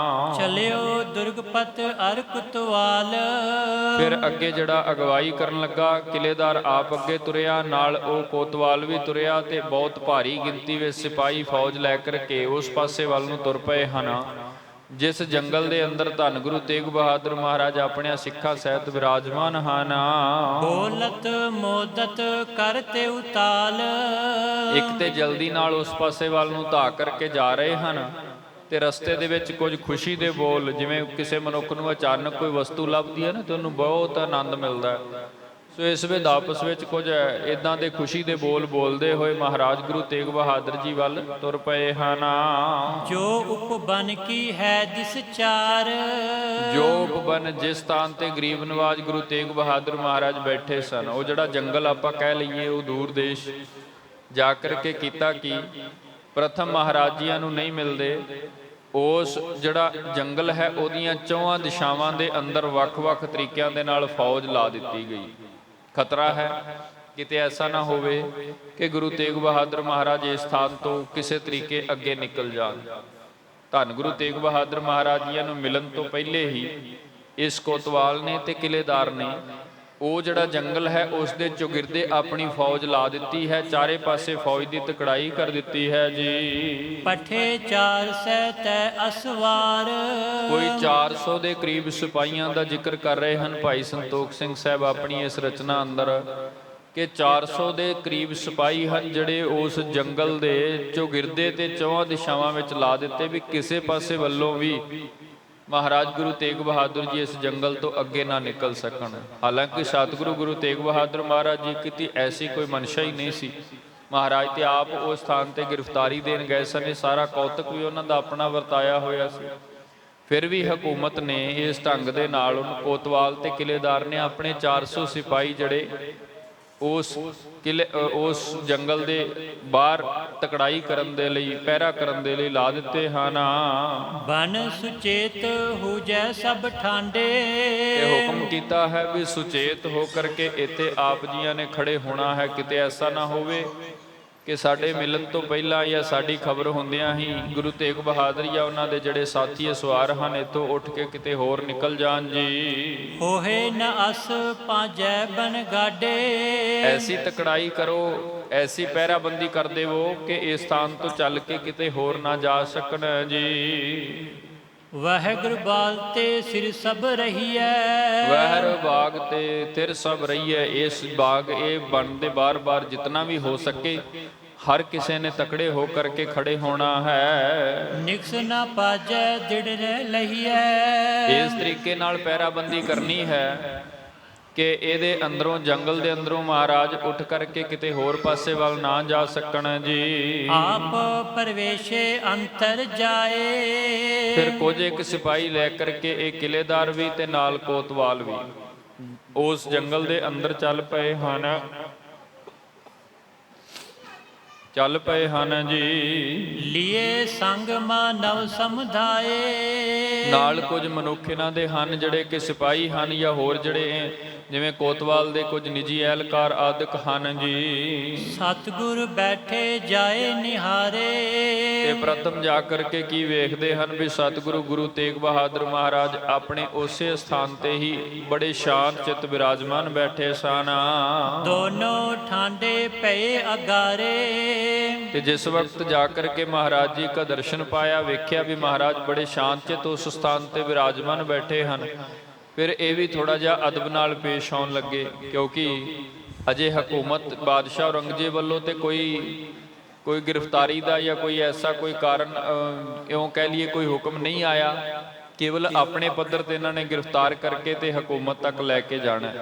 ਚਲਿਓ ਦੁਰਗਪਤ ਅਰ ਕੁਤਵਾਲ, ਫਿਰ ਅੱਗੇ ਜਿਹੜਾ ਅਗਵਾਈ ਕਰਨ ਲੱਗਾ ਕਿਲੇਦਾਰ ਆਪ ਅੱਗੇ ਤੁਰਿਆ, ਨਾਲ ਉਹ ਕੋਤਵਾਲ ਵੀ ਤੁਰਿਆ ਤੇ ਬਹੁਤ ਭਾਰੀ ਗਿਣਤੀ ਵਿੱਚ ਸਿਪਾਹੀ ਫੌਜ ਲੈ ਕਰਕੇ ਉਸ ਪਾਸੇ ਵੱਲ ਨੂੰ ਤੁਰ ਪਏ ਹਨ ਜਿਸ ਜੰਗਲ ਦੇ ਅੰਦਰ ਧੰਨ ਗੁਰੂ ਤੇਗ ਬਹਾਦਰ ਮਹਾਰਾਜ ਆਪਣੇ ਸਿੱਖਾਂ ਸਹਿਤ ਵਿਰਾਜਮਾਨ ਹਨ। ਬੋਲਤ ਮੋਦਤ ਕਰਤੇ ਉਤਾਲ, ਇੱਕ ਤੇ ਜਲਦੀ ਨਾਲ ਉਸ ਪਾਸੇ ਵੱਲ ਨੂੰ ਧਾ ਕਰਕੇ ਜਾ ਰਹੇ ਹਨ ਤੇ ਰਸਤੇ ਦੇ ਵਿੱਚ ਕੁਝ ਖੁਸ਼ੀ ਦੇ ਬੋਲ, ਜਿਵੇਂ ਕਿਸੇ ਮਨੁੱਖ ਨੂੰ ਅਚਾਨਕ ਕੋਈ ਵਸਤੂ ਲੱਭਦੀ ਹੈ ਨਾ ਤੇ ਉਹਨੂੰ ਬਹੁਤ ਆਨੰਦ ਮਿਲਦਾ ਹੈ। ਸੋ ਇਸ ਵੇਲੇ ਆਪਸ ਵਿੱਚ ਕੁਝ ਇਦਾਂ ਦੇ ਖੁਸ਼ੀ ਦੇ ਬੋਲ ਬੋਲਦੇ ਹੋਏ ਮਹਾਰਾਜ ਗੁਰੂ ਤੇਗ ਬਹਾਦਰ ਜੀ ਵੱਲ ਤੁਰ ਪਏ ਹਨ। ਜੋ ਉਪਬਨ ਕੀ ਹੈ ਜਿਸ ਚਾਰ, ਜੋ ਉਪਬਨ ਜਿਸ ਸਥਾਨ ਤੇ ਗਰੀਬ ਨਵਾਜ ਗੁਰੂ ਤੇਗ ਬਹਾਦਰ ਮਹਾਰਾਜ ਬੈਠੇ ਸਨ, ਉਹ ਜਿਹੜਾ ਜੰਗਲ ਆਪਾਂ ਕਹਿ ਲਈਏ ਉਹ ਦੂਰ ਦੇਸ਼ ਜਾ ਕਰਕੇ ਕੀਤਾ ਕਿ ਪ੍ਰਥਮ ਮਹਾਰਾਜ ਜੀਆਂ ਨੂੰ ਨਹੀਂ ਮਿਲਦੇ। ਉਸ ਜਿਹੜਾ ਜੰਗਲ ਹੈ ਉਹਦੀਆਂ ਚੌਹਾਂ ਦਿਸ਼ਾਵਾਂ ਦੇ ਅੰਦਰ ਵੱਖ-ਵੱਖ ਤਰੀਕਿਆਂ ਦੇ ਨਾਲ ਫੌਜ ਲਾ ਦਿੱਤੀ ਗਈ। ਖਤਰਾ ਹੈ ਕਿਤੇ ਐਸਾ ਨਾ ਹੋਵੇ ਕਿ ਗੁਰੂ ਤੇਗ ਬਹਾਦਰ ਮਹਾਰਾਜ ਇਸ ਸਥਾਨ ਤੋਂ ਕਿਸੇ ਤਰੀਕੇ ਅੱਗੇ ਨਿਕਲ ਜਾਣ। ਧੰਨ ਗੁਰੂ ਤੇਗ ਬਹਾਦਰ ਮਹਾਰਾਜ ਜੀਆਂ ਨੂੰ ਮਿਲਣ ਤੋਂ ਪਹਿਲੇ ਹੀ ਇਸ ਕੋਤਵਾਲ ਨੇ ਤੇ ਕਿਲੇਦਾਰ ਨੇ ਉਹ ਜਿਹੜਾ ਜੰਗਲ ਹੈ ਉਸ ਦੇ ਚੌਗਿਰਦੇ ਆਪਣੀ ਫੌਜ ਲਾ ਦਿੱਤੀ ਹੈ। ਚਾਰੇ ਪਾਸੇ ਫੌਜ ਦੀ ਤਕੜਾਈ ਕਰ ਦਿੱਤੀ ਹੈ ਜੀ। ਪਠੇ 400 ਤੈ ਅਸਵਾਰ। ਕੋਈ 400 ਦੇ ਕਰੀਬ ਸਿਪਾਹੀਆਂ ਦਾ ਜ਼ਿਕਰ ਕਰ ਰਹੇ ਹਨ ਭਾਈ ਸੰਤੋਖ ਸਿੰਘ ਸਾਹਿਬ ਆਪਣੀ ਇਸ ਰਚਨਾ ਅੰਦਰ ਕਿ 400 ਦੇ ਕਰੀਬ ਸਿਪਾਹੀ ਹਨ ਜਿਹੜੇ ਉਸ ਜੰਗਲ ਦੇ ਚੌਗਿਰਦੇ ਤੇ ਚੌਹਾਂ ਦਿਸ਼ਾਵਾਂ ਵਿੱਚ ਲਾ ਦਿੱਤੇ ਵੀ ਕਿਸੇ ਪਾਸੇ ਵੱਲੋਂ ਵੀ ਮਹਾਰਾਜ ਗੁਰੂ ਤੇਗ ਬਹਾਦਰ ਜੀ ਇਸ ਜੰਗਲ ਤੋਂ ਅੱਗੇ ਨਾ ਨਿਕਲ ਸਕਣ। ਹਾਲਾਂਕਿ ਸਤਿਗੁਰੂ ਗੁਰੂ ਤੇਗ ਬਹਾਦਰ ਮਹਾਰਾਜ ਜੀ ਕੀਤੀ ਐਸੀ ਕੋਈ ਮਨਸ਼ਾ ਹੀ ਨਹੀਂ ਸੀ। ਮਹਾਰਾਜ ਤੇ ਆਪ ਉਸ ਸਥਾਨ ਤੇ ਗ੍ਰਿਫਤਾਰੀ ਦੇਣ ਗਏ ਸਨ। ਇਹ ਸਾਰਾ ਕੌਤਕ ਵੀ ਉਹਨਾਂ ਦਾ ਆਪਣਾ ਵਰਤਾਇਆ ਹੋਇਆ ਸੀ। ਫਿਰ ਵੀ ਹਕੂਮਤ ਨੇ ਇਸ ਢੰਗ ਦੇ ਨਾਲ ਉਹਨੂੰ ਕੋਤਵਾਲ ਤੇ ਕਿਲੇਦਾਰ ਨੇ ਆਪਣੇ 400 ਸਿਪਾਹੀ ਜਿਹੜੇ ਉਸ ਜੰਗਲ ਦੇ ਬਾਹਰ ਤਕੜਾਈ ਕਰਨ ਦੇ ਲਈ ਪਹਿਰਾ ਕਰਨ ਦੇ ਲਈ ਲਾ ਦਿੱਤੇ ਹਨ। ਬਨ ਸੁਚੇਤ ਹੋ ਜੈ ਸਭ ਠਾਂਡੇ। ਇਹ ਹੁਕਮ ਕੀਤਾ ਹੈ ਵੀ ਸੁਚੇਤ ਹੋ ਕਰਕੇ ਇੱਥੇ ਆਪ ਜੀਆਂ ਨੇ ਖੜੇ ਹੋਣਾ ਹੈ। ਕਿਤੇ ਐਸਾ ਨਾ ਹੋਵੇ ਕਿ ਸਾਡੇ ਮਿਲਣ ਤੋਂ ਪਹਿਲਾਂ ਜਾਂ ਸਾਡੀ ਖਬਰ ਹੁੰਦਿਆਂ ਹੀ ਗੁਰੂ ਤੇਗ ਬਹਾਦਰ ਜਾਂ ਉਹਨਾਂ ਦੇ ਜਿਹੜੇ ਸਾਥੀ ਸਵਾਰ ਹਨ ਇੱਥੋਂ ਉੱਠ ਕੇ ਕਿਤੇ ਹੋਰ ਨਿਕਲ ਜਾਣ ਜੀ। ਹੋਏ ਨ ਅਸ ਪਾਜੈ ਬਨ ਗਾਡੇ। ਐਸੀ ਤਕੜਾਈ ਕਰੋ, ਐਸੀ ਪਹਿਰਾਬੰਦੀ ਕਰ ਦੇਵੋ ਕਿ ਇਸ ਸਥਾਨ ਤੋਂ ਚੱਲ ਕੇ ਕਿਤੇ ਹੋਰ ਨਾ ਜਾ ਸਕਣ ਜੀ। ਵਾਹਿਗੁਰੂ ਬਾਲ ਤੇ ਸਿਰ ਸਭ ਰਹੀਐ। ਵਹਿਰ ਬਾਗ ਤੇ ਤਿਰ ਸਭ ਰਹੀਐ। ਇਸ ਬਾਗ ਇਹ ਬਣਦੇ ਬਾਰ-ਬਾਰ ਜਿਤਨਾ ਵੀ ਹੋ ਸਕੇ ਹਰ ਕਿਸੇ ਨੇ ਤਕੜੇ ਹੋ ਕਰਕੇ ਖੜੇ ਹੋਣਾ ਹੈ। ਨਿਕਸ ਨਾ ਪਾਜੈ ਦਿੜ ਲਹੀਐ। ਇਸ ਤਰੀਕੇ ਨਾਲ ਪਹਿਰਾਬੰਦੀ ਕਰਨੀ ਹੈ ਕਿ ਇਹਦੇ ਅੰਦਰੋਂ ਜੰਗਲ ਦੇ ਅੰਦਰੋਂ ਮਹਾਰਾਜ ਉੱਠ ਕਰਕੇ ਕਿਤੇ ਹੋਰ ਪਾਸੇ ਵੱਲ ਨਾ ਜਾ ਸਕਣ ਜੀ। ਆਪ ਪਰਵੇਸ਼ੇ ਅੰਤਰ ਜਾਏ। ਫਿਰ ਕੁਝ ਇੱਕ ਸਿਪਾਹੀ ਲੈ ਕਰਕੇ ਇਹ ਕਿਲੇਦਾਰ ਵੀ ਤੇ ਨਾਲ ਕੋਤਵਾਲ ਵੀ ਉਸ ਜੰਗਲ ਦੇ ਅੰਦਰ ਚੱਲ ਪਏ ਹਨ ਜੀ। ਲੀਏ ਸੰਗ ਮਾਨਵ ਸਮਧਾਏ। ਨਾਲ ਕੁਝ ਮਨੁੱਖ ਇਹਨਾਂ ਦੇ ਹਨ ਜਿਹੜੇ ਕਿ ਸਿਪਾਹੀ ਹਨ ਜਾਂ ਹੋਰ ਜਿਹੜੇ ਜਿਵੇਂ ਕੋਤਵਾਲ ਦੇ ਕੁਝ ਨਿੱਜੀ ਅਹਿਲਕਾਰ ਆਦਿਕ ਹਨ ਜੀ। ਸਤਿਗੁਰ ਬੈਠੇ ਜਾਏ ਨਿਹਾਰੇ। ਤੇ ਪ੍ਰਥਮ ਜਾ ਕਰਕੇ ਕੀ ਵੇਖਦੇ ਹਨ ਵੀ ਸਤਿਗੁਰੂ ਗੁਰੂ ਤੇਗ ਬਹਾਦਰ ਮਹਾਰਾਜ ਆਪਣੇ ਉਸੇ ਸਥਾਨ ਤੇ ਹੀ ਬੜੇ ਸ਼ਾਂਤ ਚਿੱਤ ਬਿਰਾਜਮਾਨ ਬੈਠੇ ਸਨ। ਦੋਨੋਂ ਠਾਂਡੇ ਪਏ ਅਗਾਰੇ। ਤੇ ਜਿਸ ਵਕਤ ਜਾ ਕਰਕੇ ਮਹਾਰਾਜ ਜੀ ਦਾ ਦਰਸ਼ਨ ਪਾਇਆ ਵੇਖਿਆ ਵੀ ਮਹਾਰਾਜ ਬੜੇ ਸ਼ਾਂਤ ਚਿੱਤ ਉਸ ਸਥਾਨ ਤੇ ਬਿਰਾਜਮਾਨ ਬੈਠੇ ਹਨ। ਫਿਰ ਇਹ ਵੀ ਥੋੜਾ ਜਿਹਾ ਅਦਬ ਨਾਲ ਪੇਸ਼ ਆਉਣ ਲੱਗੇ ਕਿਉਂਕਿ ਅਜੇ ਹਕੂਮਤ ਬਾਦਸ਼ਾਹ ਔਰੰਗਜ਼ੇਬ ਵੱਲੋਂ ਤੇ ਕੋਈ ਗ੍ਰਿਫਤਾਰੀ ਦਾ ਜਾਂ ਕੋਈ ਐਸਾ ਕੋਈ ਕਾਰਨ ਇਉਂ ਕਹਿ ਲਈਏ ਕੋਈ ਹੁਕਮ ਨਹੀਂ ਆਇਆ। ਕੇਵਲ ਆਪਣੇ ਪੱਧਰ ਤੇ ਇਹਨਾਂ ਨੇ ਗ੍ਰਿਫਤਾਰ ਕਰਕੇ ਤੇ ਹਕੂਮਤ ਤੱਕ ਲੈ ਕੇ ਜਾਣਾ।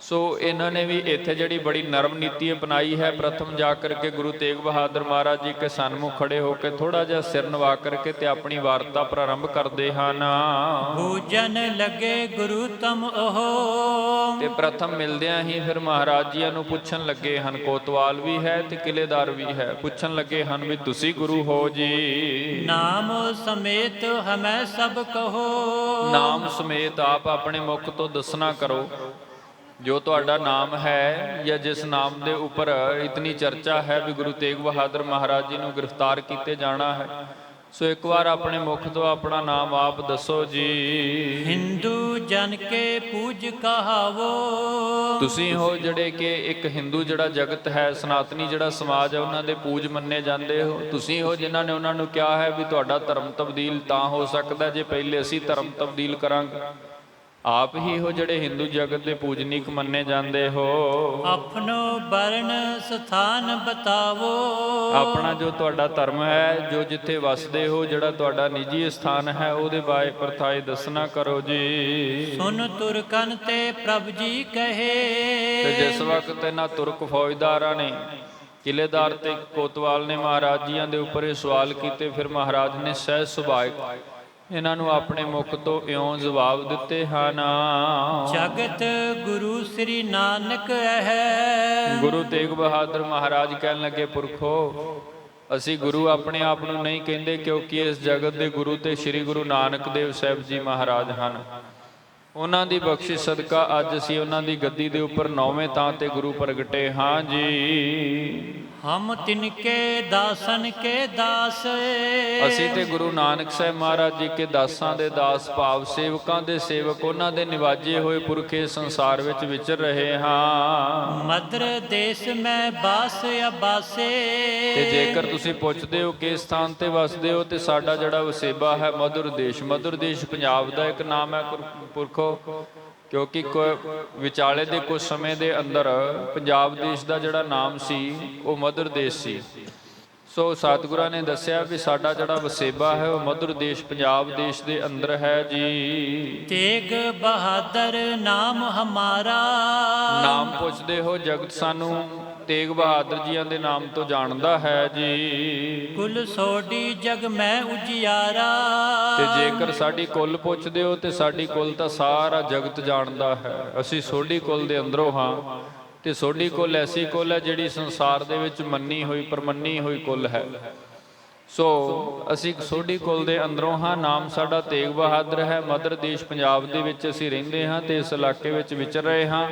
ਸੋ ਇਹਨਾਂ ਨੇ ਵੀ ਇੱਥੇ ਜਿਹੜੀ ਬੜੀ ਨਰਮ ਨੀਤੀ ਅਪਣਾਈ ਹੈ। ਪ੍ਰਥਮ ਜਾ ਕਰਕੇ ਗੁਰੂ ਤੇਗ ਬਹਾਦਰ ਮਹਾਰਾਜ ਜੀ ਕੇ ਸਨਮੁਖ ਖੜੇ ਹੋ ਕੇ ਥੋੜਾ ਜਿਹਾ ਸਿਰ ਨਵਾ ਕਰਕੇ ਤੇ ਆਪਣੀ ਵਾਰਤਾ ਪ੍ਰਾਰੰਭ ਕਰਦੇ ਹਨ। ਪੂਜਨ ਲੱਗੇ ਗੁਰੂ ਤਮ ਉਹ। ਤੇ ਪ੍ਰਥਮ ਮਿਲਦਿਆਂ ਹੀ ਫਿਰ ਮਹਾਰਾਜ ਜੀਆਂ ਨੂੰ ਪੁੱਛਣ ਲੱਗੇ ਹਨ। ਕੋਤਵਾਲ ਵੀ ਹੈ ਤੇ ਕਿਲੇਦਾਰ ਵੀ ਹੈ। ਪੁੱਛਣ ਲੱਗੇ ਹਨ ਵੀ ਤੁਸੀਂ ਗੁਰੂ ਹੋ ਜੀ। ਨਾਮ ਸਮੇਤ ਹਮੈ ਸਭ ਕਹੋ। ਨਾਮ ਸਮੇਤ ਆਪ ਆਪਣੇ ਮੁਖ ਤੋਂ ਦੱਸਣਾ ਕਰੋ ਜੋ ਤੁਹਾਡਾ ਨਾਮ ਹੈ ਜਾਂ ਜਿਸ ਨਾਮ ਦੇ ਉੱਪਰ ਇਤਨੀ ਚਰਚਾ ਹੈ ਵੀ ਗੁਰੂ ਤੇਗ ਬਹਾਦਰ ਮਹਾਰਾਜ ਜੀ ਨੂੰ ਗ੍ਰਿਫਤਾਰ ਕੀਤੇ ਜਾਣਾ ਹੈ। ਸੋ ਇੱਕ ਵਾਰ ਆਪਣੇ ਮੁਖ ਤੋਂ ਆਪਣਾ ਨਾਮ ਆਪ ਦੱਸੋ ਜੀ। ਹਿੰਦੂ ਜਨ ਕੇ ਪੂਜ ਕਹਾਵੋ। ਤੁਸੀਂ ਹੋ ਜਿਹੜੇ ਕਿ ਇੱਕ ਹਿੰਦੂ ਜਿਹੜਾ ਜਗਤ ਹੈ ਸਨਾਤਨੀ ਜਿਹੜਾ ਸਮਾਜ ਹੈ ਉਹਨਾਂ ਦੇ ਪੂਜ ਮੰਨੇ ਜਾਂਦੇ ਹੋ। ਤੁਸੀਂ ਹੋ ਜਿਨ੍ਹਾਂ ਨੇ ਉਹਨਾਂ ਨੂੰ ਕਿਹਾ ਹੈ ਵੀ ਤੁਹਾਡਾ ਧਰਮ ਤਬਦੀਲ ਤਾਂ ਹੋ ਸਕਦਾ ਜੇ ਪਹਿਲੇ ਅਸੀਂ ਧਰਮ ਤਬਦੀਲ ਕਰਾਂਗੇ। ਆਪ ਹੀ ਹੋ ਜਿਹੜੇ ਹਿੰਦੂ ਜਗਤ ਦੇ ਪੂਜਨੀਕ ਮੰਨੇ ਜਾਂਦੇ ਹੋ। ਆਪਣੋ ਵਰਨ ਸਥਾਨ ਬਤਾਵੋ। ਆਪਣਾ ਜੋ ਤੁਹਾਡਾ ਧਰਮ ਹੈ ਜੋ ਜਿੱਥੇ ਵਸਦੇ ਹੋ ਜਿਹੜਾ ਤੁਹਾਡਾ ਨਿੱਜੀ ਸਥਾਨ ਹੈ ਉਹਦੇ ਬਾਰੇ ਪਰਥਾਏ ਦੱਸਣਾ ਕਰੋ ਜੀ। ਸੁਨ ਤੁਰਕਨ ਤੇ ਪ੍ਰਭ ਜੀ ਕਹੇ। ਤੇ ਜਿਸ ਵਕਤ ਇਹਨਾਂ ਤੁਰਕ ਫੌਜਦਾਰਾਂ ਨੇ ਕਿਲੇਦਾਰ ਤੇ ਕੋਤਵਾਲ ਨੇ ਮਹਾਰਾਜ ਜੀਆਂ ਦੇ ਉੱਪਰ ਇਹ ਸਵਾਲ ਕੀਤੇ ਫਿਰ ਮਹਾਰਾਜ ਨੇ ਸਹਿਜ ਸੁਭਾਅ ਇਹਨਾਂ ਨੂੰ ਆਪਣੇ ਮੁਖ ਤੋਂ ਇਉਂ ਜਵਾਬ ਦਿੱਤੇ ਹਨ। ਜਗਤ ਗੁਰੂ ਸ੍ਰੀ ਨਾਨਕ ਹੈ। ਗੁਰੂ ਤੇਗ ਬਹਾਦਰ ਮਹਾਰਾਜ ਕਹਿਣ ਲੱਗੇ ਪੁਰਖੋ ਅਸੀਂ ਗੁਰੂ ਆਪਣੇ ਆਪ ਨੂੰ ਨਹੀਂ ਕਹਿੰਦੇ ਕਿਉਂਕਿ ਇਸ ਜਗਤ ਦੇ ਗੁਰੂ ਤੇ ਸ੍ਰੀ ਗੁਰੂ ਨਾਨਕ ਦੇਵ ਸਾਹਿਬ ਜੀ ਮਹਾਰਾਜ ਹਨ। ਉਹਨਾਂ ਦੀ ਬਖਸ਼ਿਸ਼ ਸਦਕਾ ਅੱਜ ਅਸੀਂ ਉਹਨਾਂ ਦੀ ਗੱਦੀ ਦੇ ਉੱਪਰ 9ਵੇਂ ਥਾਂ ਤੇ ਗੁਰੂ ਪ੍ਰਗਟੇ ਹਾਂ ਜੀ। ਹਮ ਤਿਨਕੇ ਦਾਸਨ ਕੇ ਦਾਸ, ਅਸੀਂ ਤੇ ਗੁਰੂ ਨਾਨਕ ਸਾਹਿਬ ਮਹਾਰਾਜ ਜੀ ਕੇ ਦਾਸਾਂ ਦੇ ਦਾਸ ਭਾਵ ਸੇਵਕਾਂ ਦੇ ਸੇਵਕ, ਉਹਨਾਂ ਦੇ ਨਿਵਾਜੇ ਹੋਏ ਪੁਰਖੇ ਸੰਸਾਰ ਵਿੱਚ ਵਿਚਰ ਰਹੇ ਹਾਂ। ਮਦਰ ਦੇਸ਼ ਮੈਂ ਬਾਸ ਅਬਾਸੇ, ਤੇ ਜੇਕਰ ਤੁਸੀਂ ਪੁੱਛਦੇ ਹੋ ਕਿਸ ਸਥਾਨ ਤੇ ਵਸਦੇ ਹੋ, ਤੇ ਸਾਡਾ ਜਿਹੜਾ ਵਸੇਬਾ ਹੈ ਮਧੁਰ ਦੇਸ਼। ਮਧੁਰ ਦੇਸ਼ ਪੰਜਾਬ ਦਾ ਇੱਕ ਨਾਮ ਹੈ ਪੁਰਖੋ, ਕਿਉਂਕਿ ਵਿਚਾਲੇ ਦੇ ਕੁਝ ਸਮੇਂ ਦੇ ਅੰਦਰ ਪੰਜਾਬ ਦੇਸ਼ ਦਾ ਜਿਹੜਾ ਨਾਮ ਸੀ ਉਹ ਮਧੁਰ ਦੇਸ਼ ਸੀ। ਸੋ ਸਤਿਗੁਰਾਂ ਨੇ ਦੱਸਿਆ ਵੀ ਸਾਡਾ ਜਿਹੜਾ ਵਸੇਬਾ ਹੈ ਉਹ ਮਧੁਰ ਦੇਸ਼ ਪੰਜਾਬ ਦੇਸ਼ ਦੇ ਅੰਦਰ ਹੈ ਜੀ। ਤੇਗ ਬਹਾਦਰ ਨਾਮ ਹਮਾਰਾ, ਨਾਮ ਪੁੱਛਦੇ ਹੋ, ਜਗਤ ਸਾਨੂੰ ਤੇਗ ਬਹਾਦਰ ਜੀਆਂ ਦੇ ਨਾਮ ਤੋਂ ਜਾਣਦਾ ਹੈ ਜੀ। ਕੁਲ ਸੋਢੀ ਜਗ ਮੈਂ ਉਜਿਆਰਾ, ਤੇ ਜੇਕਰ ਸਾਡੀ ਕੁੱਲ ਪੁੱਛਦੇ ਹੋ ਤੇ ਸਾਡੀ ਕੁੱਲ ਤਾਂ ਸਾਰਾ ਜਗਤ ਜਾਣਦਾ ਹੈ। ਅਸੀਂ ਸੋਢੀ ਕੁੱਲ ਦੇ ਅੰਦਰੋਂ ਹਾਂ, ਤੇ ਸੋਢੀ ਕੁੱਲ ਐਸੀ ਕੁੱਲ ਹੈ ਜਿਹੜੀ ਸੰਸਾਰ ਦੇ ਵਿੱਚ ਮੰਨੀ ਹੋਈ ਪਰਮੰਨੀ ਹੋਈ ਕੁੱਲ ਹੈ। ਸੋ ਅਸੀਂ ਸੋਢੀ ਕੁੱਲ ਦੇ ਅੰਦਰੋਂ ਹਾਂ। ਨਾਮ ਸਾਡਾ ਤੇਗ ਬਹਾਦਰ ਹੈ। ਮਦਰ ਦੇਸ਼ ਪੰਜਾਬ ਦੇ ਵਿੱਚ ਅਸੀਂ ਰਹਿੰਦੇ ਹਾਂ ਤੇ ਇਸ ਇਲਾਕੇ ਵਿੱਚ ਵਿਚਰ ਰਹੇ ਹਾਂ।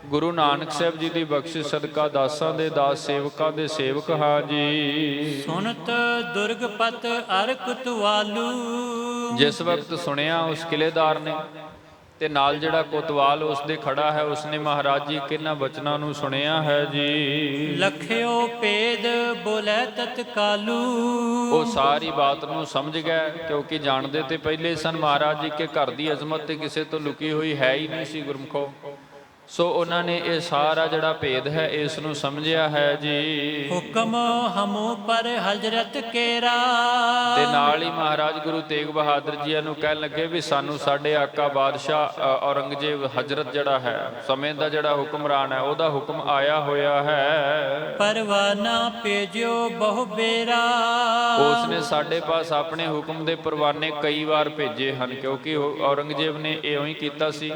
ਗੁਰੂ ਨਾਨਕ ਸਾਹਿਬ ਜੀ ਦੀ ਬਖਸ਼ਿਸ਼ ਸਦਕਾ ਦਾਸਾਂ ਦੇ ਦਾਸ ਸੇਵਕਾਂ ਦੇ ਸੇਵਕ ਹਾਂ ਜੀ। ਸੁਨਤ ਦੁਰਗਪਤ ਅਰਕ ਤੁਵਾਲੂ, ਜਿਸ ਵਕਤ ਸੁਣਿਆ ਉਸ ਕਿਲੇਦਾਰ ਨੇ ਤੇ ਨਾਲ ਜਿਹੜਾ ਕੋਤਵਾਲ ਉਸ ਦੇ ਖੜਾ ਹੈ, ਉਸਨੇ ਮਹਾਰਾਜ ਜੀ ਕਿਹਨਾਂ ਬਚਨਾਂ ਨੂੰ ਸੁਣਿਆ ਹੈ ਜੀ। ਲਖਿਓ ਭੇਦ ਬੋਲੇ ਤਤਕਾਲੂ, ਉਹ ਸਾਰੀ ਬਾਤ ਨੂੰ ਸਮਝ ਗਏ, ਕਿਉਂਕਿ ਜਾਣਦੇ ਤੇ ਪਹਿਲੇ ਸਨ ਮਹਾਰਾਜ ਜੀ ਕੇ ਘਰ ਦੀ ਅਜ਼ਮਤ ਤੇ ਕਿਸੇ ਤੋਂ ਲੁਕੀ ਹੋਈ ਹੈ ਹੀ ਨਹੀਂ ਸੀ ਗੁਰਮੁਖੋ। ਸੋ ਉਹਨਾਂ ਨੇ ਇਹ ਸਾਰਾ ਜਿਹੜਾ ਭੇਦ ਹੈ ਇਸ ਨੂੰ ਸਮਝਿਆ ਹੈ ਜੀ। ਹੁਕਮ ਹਮੂ ਪਰ ਹਜ਼ਰਤ ਕੇਰਾ, ਤੇ ਨਾਲ ਹੀ ਮਹਾਰਾਜ ਗੁਰੂ ਤੇਗ ਬਹਾਦਰ ਜੀ ਨੂੰ ਕਹਿਣ ਲੱਗੇ ਵੀ ਸਾਨੂੰ ਸਾਡੇ ਆਕਾ ਬਾਦਸ਼ਾਹ ਔਰੰਗਜ਼ੇਬ ਹਜ਼ਰਤ ਜਿਹੜਾ ਹੈ, ਸਮੇਂ ਦਾ ਜਿਹੜਾ ਹੁਕਮਰਾਨ ਹੈ, ਉਹਦਾ ਹੁਕਮ ਆਇਆ ਹੋਇਆ ਹੈ। ਪਰਵਾਨਾ ਭੇਜਿਓ ਬਹੁ ਬੇਰਾ, ਉਸ ਨੇ ਸਾਡੇ ਪਾਸ ਆਪਣੇ ਹੁਕਮ ਦੇ ਪਰਵਾਨੇ ਕਈ ਵਾਰ ਭੇਜੇ ਹਨ, ਕਿਉਂਕਿ ਔਰੰਗਜ਼ੇਬ ਨੇ ਇਉਂ ਹੀ ਕੀਤਾ ਸੀ।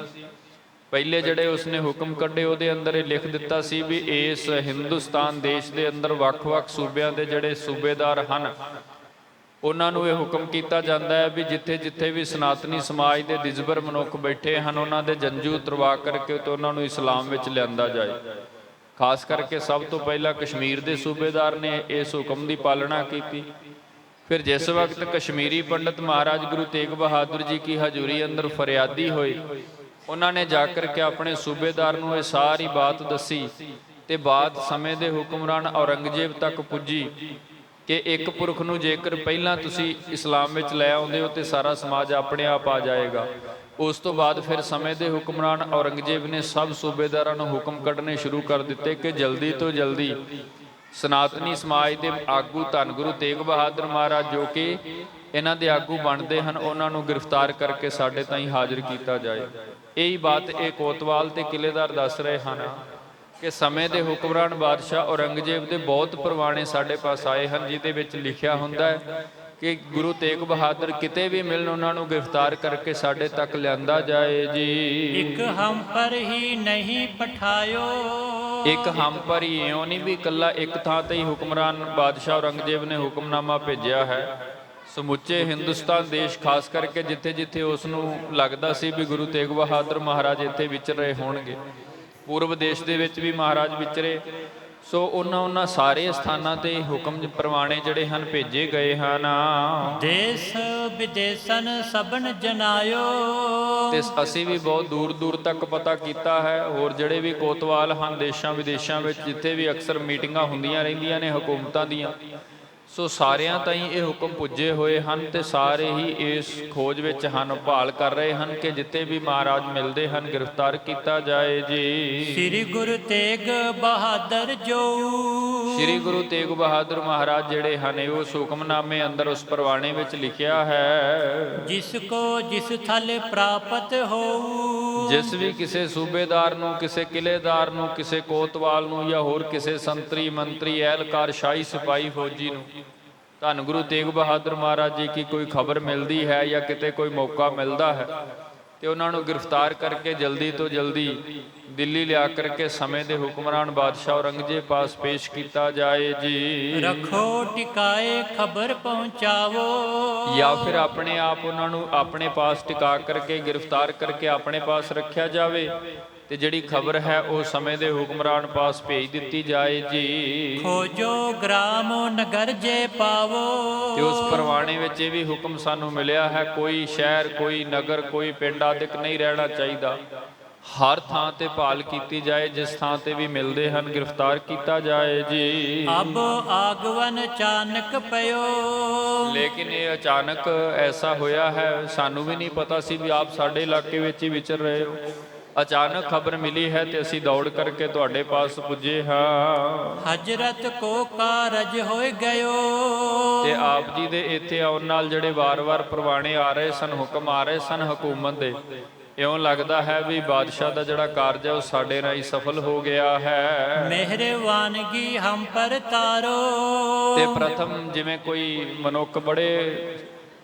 ਪਹਿਲੇ ਜਿਹੜੇ ਉਸਨੇ ਹੁਕਮ ਕੱਢੇ ਉਹਦੇ ਅੰਦਰ ਇਹ ਲਿਖ ਦਿੱਤਾ ਸੀ ਵੀ ਇਸ ਹਿੰਦੁਸਤਾਨ ਦੇਸ਼ ਦੇ ਅੰਦਰ ਵੱਖ-ਵੱਖ ਸੂਬਿਆਂ ਦੇ ਜਿਹੜੇ ਸੂਬੇਦਾਰ ਹਨ ਉਹਨਾਂ ਨੂੰ ਇਹ ਹੁਕਮ ਕੀਤਾ ਜਾਂਦਾ ਹੈ ਵੀ ਜਿੱਥੇ-ਜਿੱਥੇ ਵੀ ਸਨਾਤਨੀ ਸਮਾਜ ਦੇ ਦਿਜਬਰ ਮਨੁੱਖ ਬੈਠੇ ਹਨ ਉਹਨਾਂ ਦੇ ਜੰਜੂ ਉਤਰਵਾ ਕਰਕੇ ਤੇ ਉਹਨਾਂ ਨੂੰ ਇਸਲਾਮ ਵਿੱਚ ਲਿਆਂਦਾ ਜਾਏ। ਖਾਸ ਕਰਕੇ ਸਭ ਤੋਂ ਪਹਿਲਾਂ ਕਸ਼ਮੀਰ ਦੇ ਸੂਬੇਦਾਰ ਨੇ ਇਸ ਹੁਕਮ ਦੀ ਪਾਲਣਾ ਕੀਤੀ। ਫਿਰ ਜਿਸ ਵਕਤ ਕਸ਼ਮੀਰੀ ਪੰਡਤ ਮਹਾਰਾਜ ਗੁਰੂ ਤੇਗ ਬਹਾਦਰ ਜੀ ਕੀ ਹਜ਼ੂਰੀ ਅੰਦਰ ਫਰਿਆਦੀ ਹੋਈ, ਉਹਨਾਂ ਨੇ ਜਾ ਕਰਕੇ ਆਪਣੇ ਸੂਬੇਦਾਰ ਨੂੰ ਇਹ ਸਾਰੀ ਬਾਤ ਦੱਸੀ ਤੇ ਬਾਤ ਸਮੇਂ ਦੇ ਹੁਕਮਰਾਨ ਔਰੰਗਜ਼ੇਬ ਤੱਕ ਪੁੱਜੀ ਕਿ ਇੱਕ ਪੁਰਖ ਨੂੰ ਜੇਕਰ ਪਹਿਲਾਂ ਤੁਸੀਂ ਇਸਲਾਮ ਵਿੱਚ ਲੈ ਆਉਂਦੇ ਹੋ ਤੇ ਸਾਰਾ ਸਮਾਜ ਆਪਣੇ ਆਪ ਆ ਜਾਏਗਾ। ਉਸ ਤੋਂ ਬਾਅਦ ਫਿਰ ਸਮੇਂ ਦੇ ਹੁਕਮਰਾਨ ਔਰੰਗਜ਼ੇਬ ਨੇ ਸਭ ਸੂਬੇਦਾਰਾਂ ਨੂੰ ਹੁਕਮ ਕੱਢਣੇ ਸ਼ੁਰੂ ਕਰ ਦਿੱਤੇ ਕਿ ਜਲਦੀ ਤੋਂ ਜਲਦੀ ਸਨਾਤਨੀ ਸਮਾਜ ਦੇ ਆਗੂ ਧੰਨ ਗੁਰੂ ਤੇਗ ਬਹਾਦਰ ਮਹਾਰਾਜ ਜੋ ਕਿ ਇਹਨਾਂ ਦੇ ਆਗੂ ਬਣਦੇ ਹਨ ਉਹਨਾਂ ਨੂੰ ਗ੍ਰਿਫਤਾਰ ਕਰਕੇ ਸਾਡੇ ਤਾਈਂ ਹਾਜ਼ਰ ਕੀਤਾ ਜਾਏ। ਇਹੀ ਬਾਤ ਇਹ ਕੋਤਵਾਲ ਤੇ ਕਿਲੇਦਾਰ ਦੱਸ ਰਹੇ ਹਨ ਕਿ ਸਮੇਂ ਦੇ ਹੁਕਮਰਾਨ ਬਾਦਸ਼ਾਹ ਔਰੰਗਜ਼ੇਬ ਦੇ ਬਹੁਤ ਪਰਵਾਨੇ ਸਾਡੇ ਪਾਸ ਆਏ ਹਨ, ਜਿਹਦੇ ਵਿੱਚ ਲਿਖਿਆ ਹੁੰਦਾ ਹੈ ਕਿ ਗੁਰੂ ਤੇਗ ਬਹਾਦਰ ਕਿਤੇ ਵੀ ਮਿਲਣ ਉਹਨਾਂ ਨੂੰ ਗ੍ਰਿਫਤਾਰ ਕਰਕੇ ਸਾਡੇ ਤੱਕ ਲਿਆਂਦਾ ਜਾਏ ਜੀ। ਇੱਕ ਹਮ ਪਰ ਹੀ ਨਹੀਂ ਪਠਾਇਓ, ਇੱਕ ਹਮ ਪਰ ਹੀ ਇਉਂ ਨਹੀਂ ਵੀ ਇਕੱਲਾ ਇੱਕ ਥਾਂ ਤੇ ਹੀ ਹੁਕਮਰਾਨ ਬਾਦਸ਼ਾਹ ਔਰੰਗਜ਼ੇਬ ਨੇ ਹੁਕਮਨਾਮਾ ਭੇਜਿਆ ਹੈ। ਸਮੁੱਚੇ ਹਿੰਦੁਸਤਾਨ ਦੇਸ਼ ਖਾਸ ਕਰਕੇ ਜਿੱਥੇ-ਜਿੱਥੇ ਉਸ ਨੂੰ ਲੱਗਦਾ ਸੀ ਵੀ ਗੁਰੂ ਤੇਗ ਬਹਾਦਰ ਮਹਾਰਾਜ ਇੱਥੇ ਵਿਚਰ ਰਹੇ ਹੋਣਗੇ, ਪੂਰਬ ਦੇਸ਼ ਦੇ ਵਿੱਚ ਵੀ ਮਹਾਰਾਜ ਵਿਚਰੇ। ਸੋ ਉਹਨਾਂ ਸਾਰੇ ਸਥਾਨਾਂ ਤੇ ਹੁਕਮ ਪਰਵਾਣੇ ਜਿਹੜੇ ਹਨ ਭੇਜੇ ਗਏ ਹਨ। ਦੇਸ਼ ਵਿਦੇਸ਼ਨ ਸਭਨ ਜਨਾਇਓ, ਤੇ ਅਸੀਂ ਵੀ ਬਹੁਤ ਦੂਰ-ਦੂਰ ਤੱਕ ਪਤਾ ਕੀਤਾ ਹੈ। ਹੋਰ ਜਿਹੜੇ ਵੀ ਕੋਤਵਾਲ ਹਨ ਦੇਸ਼ਾਂ ਵਿਦੇਸ਼ਾਂ ਵਿੱਚ ਜਿੱਥੇ ਵੀ ਅਕਸਰ ਮੀਟਿੰਗਾਂ ਹੁੰਦੀਆਂ ਰਹਿੰਦੀਆਂ ਨੇ ਹਕੂਮਤਾਂ ਦੀਆਂ, ਸੋ ਸਾਰਿਆਂ ਤਾਈਂ ਇਹ ਹੁਕਮ ਪੁੱਜੇ ਹੋਏ ਹਨ ਤੇ ਸਾਰੇ ਹੀ ਇਸ ਖੋਜ ਵਿੱਚ ਹਨ, ਭਾਲ ਕਰ ਰਹੇ ਹਨ ਕਿ ਜਿੱਥੇ ਵੀ ਮਹਾਰਾਜ ਮਿਲਦੇ ਹਨ ਗ੍ਰਿਫਤਾਰ ਕੀਤਾ ਜਾਏ ਜੀ। ਸ੍ਰੀ ਗੁਰੂ ਤੇਗ ਬਹਾਦਰ ਜੋ, ਸ੍ਰੀ ਗੁਰੂ ਤੇਗ ਬਹਾਦਰ ਮਹਾਰਾਜ ਜਿਹੜੇ ਹਨ ਉਸ ਹੁਕਮਨਾਮੇ ਅੰਦਰ ਉਸ ਪਰਵਾਣੇ ਵਿੱਚ ਲਿਖਿਆ ਹੈ, ਜਿਸ ਕੋ ਜਿਸ ਥਲ ਪ੍ਰਾਪਤ ਹੋਊ, ਜਿਸ ਵੀ ਕਿਸੇ ਸੂਬੇਦਾਰ ਨੂੰ, ਕਿਸੇ ਕਿਲੇਦਾਰ ਨੂੰ, ਕਿਸੇ ਕੋਤਵਾਲ ਨੂੰ ਜਾਂ ਹੋਰ ਕਿਸੇ ਸੰਤਰੀ ਮੰਤਰੀ ਅਹਿਲਕਾਰ ਸ਼ਾਹੀ ਸਿਪਾਹੀ ਫੌਜੀ ਨੂੰ ਧੰਨ ਗੁਰੂ ਤੇਗ ਬਹਾਦਰ ਮਹਾਰਾਜ ਜੀ ਕੀ ਕੋਈ ਖਬਰ ਮਿਲਦੀ ਹੈ ਜਾਂ ਕਿਤੇ ਕੋਈ ਮੌਕਾ ਮਿਲਦਾ ਹੈ ਤੇ ਉਹਨਾਂ ਨੂੰ ਗ੍ਰਿਫਤਾਰ ਕਰਕੇ ਜਲਦੀ ਤੋਂ ਜਲਦੀ ਦਿੱਲੀ ਲਿਆ ਕਰਕੇ ਸਮੇਂ ਦੇ ਹੁਕਮਰਾਨ ਬਾਦਸ਼ਾਹ ਔਰੰਗਜ਼ੇਬ ਪਾਸ ਪੇਸ਼ ਕੀਤਾ ਜਾਏ ਜੀ। ਰਖੋ ਟਿਕਾਏ ਖਬਰ ਪਹੁੰਚਾਵੋ, ਜਾਂ ਫਿਰ ਆਪਣੇ ਆਪ ਉਹਨਾਂ ਨੂੰ ਆਪਣੇ ਪਾਸ ਟਿਕਾ ਕਰਕੇ ਗ੍ਰਿਫਤਾਰ ਕਰਕੇ ਆਪਣੇ ਪਾਸ ਰੱਖਿਆ ਜਾਵੇ ਤੇ ਜਿਹੜੀ ਖਬਰ ਹੈ ਉਹ ਸਮੇਂ ਦੇ ਹੁਕਮਰਾਨ ਪਾਸ ਭੇਜ ਦਿੱਤੀ ਜਾਏ ਜੀ। ਖੋਜੋ ਗ੍ਰਾਮੋ ਨਗਰ ਜੇ ਪਾਵੋ, ਤੇ ਉਸ ਪਰਵਾਣੇ ਵਿੱਚ ਇਹ ਵੀ ਹੁਕਮ ਸਾਨੂੰ ਮਿਲਿਆ ਹੈ, ਕੋਈ ਸ਼ਹਿਰ, ਕੋਈ ਨਗਰ, ਕੋਈ ਪਿੰਡ ਆਦਿਕ ਨਹੀਂ ਰਹਿਣਾ ਚਾਹੀਦਾ। ਹਰ ਥਾਂ ਤੇ ਭਾਲ ਕੀਤੀ ਜਾਏ, ਜਿਸ ਥਾਂ ਤੇ ਵੀ ਮਿਲਦੇ ਹਨ ਗ੍ਰਿਫਤਾਰ ਕੀਤਾ ਜਾਏ ਜੀ। ਅਬ ਆਗਵਨ ਅਚਾਨਕ ਪਇਓ, ਲੇਕਿਨ ਇਹ ਅਚਾਨਕ ਐਸਾ ਹੋਇਆ ਹੈ, ਸਾਨੂੰ ਵੀ ਨਹੀਂ ਪਤਾ ਸੀ ਵੀ ਆਪ ਸਾਡੇ ਇਲਾਕੇ ਵਿੱਚ ਹੀ ਵਿਚਰ ਰਹੇ ਹੋ। ਅਚਾਨਕ ਖਬਰ ਮਿਲੀ ਹੈ ਤੇ ਅਸੀਂ ਦੌੜ ਕਰਕੇ ਤੁਹਾਡੇ ਪਾਸ ਪੁੱਜੇ ਹਾਂ। ਹਜ਼ਰਤ ਕੋ ਕਾਰਜ ਹੋਇ ਗਇਓ, ਤੇ ਆਪ ਜੀ ਦੇ ਇੱਥੇ ਆਉਣ ਨਾਲ ਜਿਹੜੇ ਵਾਰ-ਵਾਰ ਪਰਵਾਣੇ ਆ ਰਹੇ ਸਨ, ਹੁਕਮ ਆ ਰਹੇ ਸਨ ਹਕੂਮਤ ਦੇ, ਇਉਂ ਲੱਗਦਾ ਹੈ ਵੀ ਬਾਦਸ਼ਾਹ ਦਾ ਜਿਹੜਾ ਕਾਰਜ ਹੈ ਉਹ ਸਾਡੇ ਰਾਹੀਂ ਸਫਲ ਹੋ ਗਿਆ ਹੈ। ਮਿਹਰਬਾਨਗੀ ਹਮ ਪਰ ਤਾਰੋ, ਤੇ ਪ੍ਰਥਮ ਜਿਵੇਂ ਕੋਈ ਮਨੁੱਖ ਬੜੇ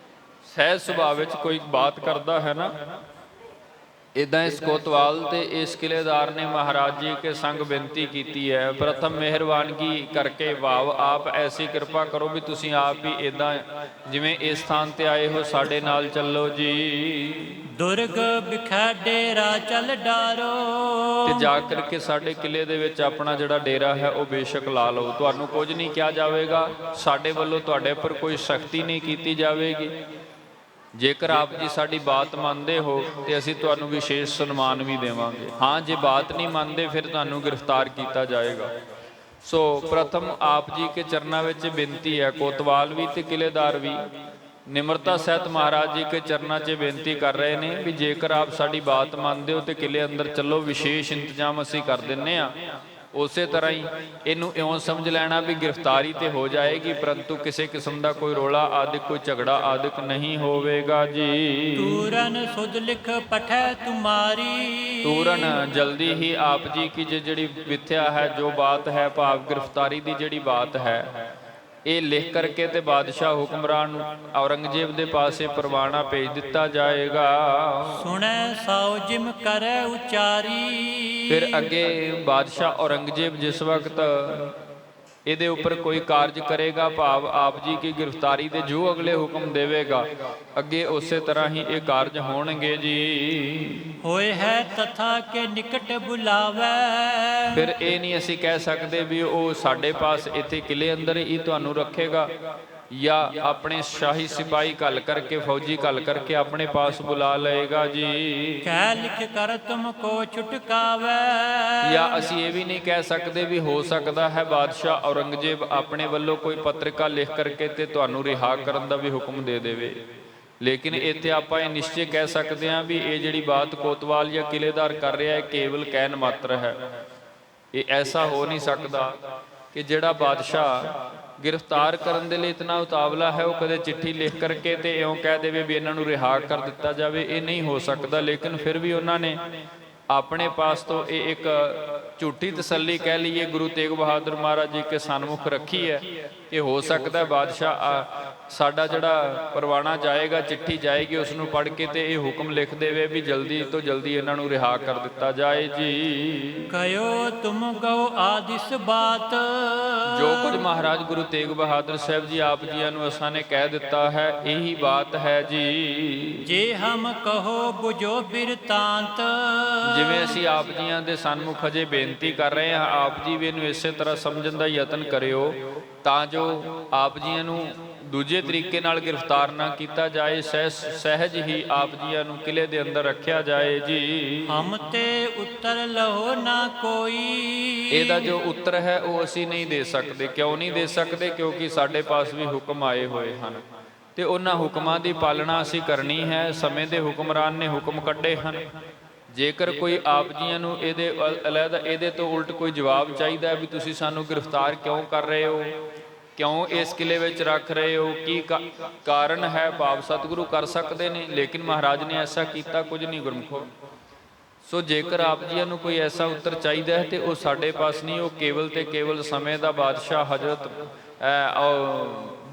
ਸਹਿਜ ਸੁਭਾਅ ਵਿੱਚ ਕੋਈ ਬਾਤ ਕਰਦਾ ਹੈ ਨਾ, ਇਦਾਂ ਇਸ ਕੋਤਵਾਲ ਤੇ ਇਸ ਕਿਲੇਦਾਰ ਨੇ ਮਹਾਰਾਜ ਜੀ ਕੇ ਸੰਗ ਬੇਨਤੀ ਕੀਤੀ ਹੈ, ਪ੍ਰਥਮ ਮਿਹਰਬਾਨਗੀ ਕਰਕੇ ਭਾਵ ਆਪ ਐਸੀ ਕਿਰਪਾ ਕਰੋ ਵੀ ਤੁਸੀਂ ਆਪ ਵੀ ਇਦਾਂ ਜਿਵੇਂ ਇਸ ਸਥਾਨ ਤੇ ਆਏ ਹੋ ਸਾਡੇ ਨਾਲ ਚੱਲੋ ਜੀ। ਦੁਰਗ ਬਿਖੈ ਡੇਰਾ ਚੱਲ ਡਾਰੋ, ਤੇ ਜਾ ਕਰਕੇ ਸਾਡੇ ਕਿਲੇ ਦੇ ਵਿੱਚ ਆਪਣਾ ਜਿਹੜਾ ਡੇਰਾ ਹੈ ਉਹ ਬੇਸ਼ੱਕ ਲਾ ਲਓ, ਤੁਹਾਨੂੰ ਕੁਝ ਨਹੀਂ ਕਿਹਾ ਜਾਵੇਗਾ, ਸਾਡੇ ਵੱਲੋਂ ਤੁਹਾਡੇ ਉੱਪਰ ਕੋਈ ਸਖਤੀ ਨਹੀਂ ਕੀਤੀ ਜਾਵੇਗੀ। ਜੇਕਰ ਆਪ ਜੀ ਸਾਡੀ ਬਾਤ ਮੰਨਦੇ ਹੋ ਤੇ ਅਸੀਂ ਤੁਹਾਨੂੰ ਵਿਸ਼ੇਸ਼ ਸਨਮਾਨ ਵੀ ਦੇਵਾਂਗੇ। ਹਾਂ, ਜੇ ਬਾਤ ਨਹੀਂ ਮੰਨਦੇ ਫਿਰ ਤੁਹਾਨੂੰ ਗ੍ਰਿਫਤਾਰ ਕੀਤਾ ਜਾਏਗਾ। ਸੋ ਪ੍ਰਥਮ ਆਪ ਜੀ ਕੇ ਚਰਨਾਂ ਵਿੱਚ ਬੇਨਤੀ ਹੈ, ਕੋਤਵਾਲ ਵੀ ਤੇ ਕਿਲੇਦਾਰ ਵੀ ਨਿਮਰਤਾ ਸਹਿਤ ਮਹਾਰਾਜ ਜੀ ਕੇ ਚਰਨਾਂ 'ਚ ਬੇਨਤੀ ਕਰ ਰਹੇ ਨੇ ਵੀ ਜੇਕਰ ਆਪ ਸਾਡੀ ਬਾਤ ਮੰਨਦੇ ਹੋ ਤੇ ਕਿਲੇ ਅੰਦਰ ਚੱਲੋ, ਵਿਸ਼ੇਸ਼ ਇੰਤਜ਼ਾਮ ਅਸੀਂ ਕਰ ਦਿੰਨੇ ਆ। ਉਸੇ ਤਰ੍ਹਾਂ ਹੀ ਇਹਨੂੰ ਇਉਂ ਸਮਝ ਲੈਣਾ ਵੀ ਗ੍ਰਿਫਤਾਰੀ ਤੇ ਹੋ ਜਾਏਗੀ, ਪਰੰਤੂ ਕਿਸੇ ਕਿਸਮ ਦਾ ਕੋਈ ਰੋਲਾ ਆਦਿਕ, ਕੋਈ ਝਗੜਾ ਆਦਿਕ ਨਹੀਂ ਹੋਵੇਗਾ ਜੀ। ਤੂਰਨ ਸੁਧ ਲਿਖ ਪਠੈ ਤੁਮਾਰੀ, ਤੂਰਨ ਜਲਦੀ ਹੀ ਆਪ ਜੀ ਕੀ ਜਿਹੜੀ ਵਿਥਿਆ ਹੈ, ਜੋ ਬਾਤ ਹੈ ਭਾਵ ਗ੍ਰਿਫਤਾਰੀ ਦੀ ਜਿਹੜੀ ਬਾਤ ਹੈ, ਇਹ ਲਿਖ ਕਰਕੇ ਤੇ ਬਾਦਸ਼ਾਹ ਹੁਕਮਰਾਨ ਔਰੰਗਜ਼ੇਬ ਦੇ ਪਾਸੇ ਪਰਵਾਨਾ ਭੇਜ ਦਿੱਤਾ ਜਾਏਗਾ। ਸੁਣੈ ਸਾਉ ਜਿਮ ਕਰੈ ਉਚਾਰੀ, ਫਿਰ ਅੱਗੇ ਬਾਦਸ਼ਾਹ ਔਰੰਗਜ਼ੇਬ ਜਿਸ ਵਕਤ ਇਹਦੇ ਉੱਪਰ ਕੋਈ ਕਾਰਜ ਕਰੇਗਾ ਭਾਵ ਆਪ ਜੀ ਕੀ ਗ੍ਰਿਫਤਾਰੀ ਦੇ ਜੋ ਅਗਲੇ ਹੁਕਮ ਦੇਵੇਗਾ, ਅੱਗੇ ਉਸੇ ਤਰ੍ਹਾਂ ਹੀ ਇਹ ਕਾਰਜ ਹੋਣਗੇ ਜੀ। ਹੋਏ ਹੈ ਤਥਾ ਕੇ ਨਿਕਟ ਬੁਲਾਵੈ, ਫਿਰ ਇਹ ਨਹੀਂ ਅਸੀਂ ਕਹਿ ਸਕਦੇ ਵੀ ਉਹ ਸਾਡੇ ਪਾਸ ਇੱਥੇ ਕਿਲੇ ਅੰਦਰ ਹੀ ਤੁਹਾਨੂੰ ਰੱਖੇਗਾ, ਜਾਂ ਆਪਣੇ ਸ਼ਾਹੀ ਸਿਪਾਹੀ ਘੱਲ ਕਰਕੇ, ਫੌਜੀ ਘੱਲ ਕਰਕੇ ਆਪਣੇ ਪਾਸ ਬੁਲਾ ਲਏਗਾ ਜੀ। ਕਹਿ ਲਿਖ ਕਰ ਤੁਮ ਕੋ ਛੁਟਕਾਵੈ, ਜਾਂ ਅਸੀਂ ਇਹ ਵੀ ਨਹੀਂ ਕਹਿ ਸਕਦੇ ਵੀ ਹੋ ਸਕਦਾ ਹੈ ਬਾਦਸ਼ਾਹ ਔਰੰਗਜ਼ੇਬ ਆਪਣੇ ਵੱਲੋਂ ਕੋਈ ਪੱਤਰਿਕਾ ਲਿਖ ਕਰਕੇ ਤੇ ਤੁਹਾਨੂੰ ਰਿਹਾ ਕਰਨ ਦਾ ਵੀ ਹੁਕਮ ਦੇ ਦੇਵੇ। ਲੇਕਿਨ ਇੱਥੇ ਆਪਾਂ ਇਹ ਨਿਸ਼ਚੈ ਕਹਿ ਸਕਦੇ ਹਾਂ ਵੀ ਇਹ ਜਿਹੜੀ ਬਾਤ ਕੋਤਵਾਲ ਜਾਂ ਕਿਲੇਦਾਰ ਕਰ ਰਿਹਾ ਹੈ ਕੇਵਲ ਕਹਿਣ ਮਾਤਰ ਹੈ। ਇਹ ਐਸਾ ਹੋ ਨਹੀਂ ਸਕਦਾ ਕਿ ਜਿਹੜਾ ਬਾਦਸ਼ਾਹ ਗ੍ਰਿਫਤਾਰ ਕਰਨ ਦੇ ਲਈ ਇਤਨਾ ਉਤਾਵਲਾ ਹੈ ਉਹ ਕਦੇ ਚਿੱਠੀ ਲਿਖ ਕਰਕੇ ਤੇ ਇਉਂ ਕਹਿ ਦੇਵੇ ਵੀ ਇਹਨਾਂ ਨੂੰ ਰਿਹਾ ਕਰ ਦਿੱਤਾ ਜਾਵੇ, ਇਹ ਨਹੀਂ ਹੋ ਸਕਦਾ। ਲੇਕਿਨ ਫਿਰ ਵੀ ਉਹਨਾਂ ਨੇ ਆਪਣੇ ਪਾਸ ਤੋਂ ਇਹ ਇੱਕ ਝੂਠੀ ਤਸੱਲੀ ਕਹਿ ਲਈਏ ਗੁਰੂ ਤੇਗ ਬਹਾਦਰ ਮਹਾਰਾਜ ਜੀ ਕੇ ਸਨਮੁਖ ਰੱਖੀ ਹੈ ਕਿ ਹੋ ਸਕਦਾ ਬਾਦਸ਼ਾਹ ਸਾਡਾ ਜਿਹੜਾ ਪਰਵਾਨਾ ਜਾਏਗਾ, ਚਿੱਠੀ ਜਾਏਗੀ, ਉਸ ਨੂੰ ਪੜ੍ਹ ਕੇ ਤੇ ਇਹ ਹੁਕਮ ਲਿਖ ਦੇਵੇ ਵੀ ਜਲਦੀ ਤੋਂ ਜਲਦੀ ਇਹਨਾਂ ਨੂੰ ਰਿਹਾ ਕਰ ਦਿੱਤਾ ਜਾਏ ਜੀ। ਕਯੋ ਤੁਮ ਗਉ ਆਦਿਸ ਬਾਤ, ਜੋ ਕੁਝ ਮਹਾਰਾਜ ਗੁਰੂ ਤੇਗ ਬਹਾਦਰ ਸਾਹਿਬ ਜੀ ਆਪ ਜੀਆਂ ਨੂੰ ਅਸਾਂ ਨੇ ਕਹਿ ਦਿੱਤਾ ਹੈ ਇਹੀ ਬਾਤ ਹੈ ਜੀ। ਜੇ ਹਮ ਕਹੋ ਬੁਝੋ ਬਿਰਤਾਂਤ, ਜਿਵੇਂ ਅਸੀਂ ਆਪ ਜੀਆਂ ਦੇ ਸਨਮੁਖ ਅਜੇ ਬੇਨਤੀ ਕਰ ਰਹੇ ਹਾਂ, ਆਪ ਜੀ ਵੀ ਇਹਨੂੰ ਇਸੇ ਤਰ੍ਹਾਂ ਸਮਝਣ ਦਾ ਯਤਨ ਕਰਿਓ ਤਾਂ ਜੋ ਆਪ ਜੀਆਂ ਨੂੰ ਦੂਜੇ ਤਰੀਕੇ ਨਾਲ ਗ੍ਰਿਫਤਾਰ ਨਾ ਕੀਤਾ ਜਾਏ, ਸਹਿਜ ਹੀ ਆਪ ਜੀਆਂ ਨੂੰ ਕਿਲੇ ਦੇ ਅੰਦਰ ਰੱਖਿਆ ਜਾਏ ਜੀ। ਹਮ ਤੇ ਉੱਤਰ ਲਹੋ ਨਾ ਕੋਈ, ਇਹਦਾ ਜੋ ਉੱਤਰ ਹੈ ਉਹ ਅਸੀਂ ਨਹੀਂ ਦੇ ਸਕਦੇ। ਕਿਉਂ ਨਹੀਂ ਦੇ ਸਕਦੇ? ਕਿਉਂਕਿ ਸਾਡੇ ਪਾਸ ਵੀ ਹੁਕਮ ਆਏ ਹੋਏ ਹਨ ਤੇ ਉਹਨਾਂ ਹੁਕਮਾਂ ਦੀ ਪਾਲਣਾ ਅਸੀਂ ਕਰਨੀ ਹੈ। ਸਮੇਂ ਦੇ ਹੁਕਮਰਾਨ ਨੇ ਹੁਕਮ ਕੱਢੇ ਹਨ। ਜੇਕਰ ਕੋਈ ਆਪ ਜੀਆਂ ਨੂੰ ਇਹਦੇ ਅਲੱਗਾ ਇਹਦੇ ਤੋਂ ਉਲਟ ਕੋਈ ਜਵਾਬ ਚਾਹੀਦਾ ਹੈ ਵੀ ਤੁਸੀਂ ਸਾਨੂੰ ਗ੍ਰਿਫਤਾਰ ਕਿਉਂ ਕਰ ਰਹੇ ਹੋ, ਕਿਉਂ ਇਸ ਕਿਲੇ ਵਿੱਚ ਰੱਖ ਰਹੇ ਹੋ, ਕੀ ਕਾਰਨ ਹੈ, ਭਾਵ ਸਤਿਗੁਰੂ ਕਰ ਸਕਦੇ ਨੇ, ਲੇਕਿਨ ਮਹਾਰਾਜ ਨੇ ਐਸਾ ਕੀਤਾ ਕੁਝ ਨਹੀਂ ਗੁਰਮੁਖੋ। ਸੋ ਜੇਕਰ ਆਪ ਜੀਆਂ ਨੂੰ ਕੋਈ ਐਸਾ ਉੱਤਰ ਚਾਹੀਦਾ ਹੈ ਤੇ ਉਹ ਸਾਡੇ ਪਾਸ ਨਹੀਂ, ਉਹ ਕੇਵਲ ਤੇ ਕੇਵਲ ਸਮੇਂ ਦਾ ਬਾਦਸ਼ਾਹ ਹਜ਼ਰਤ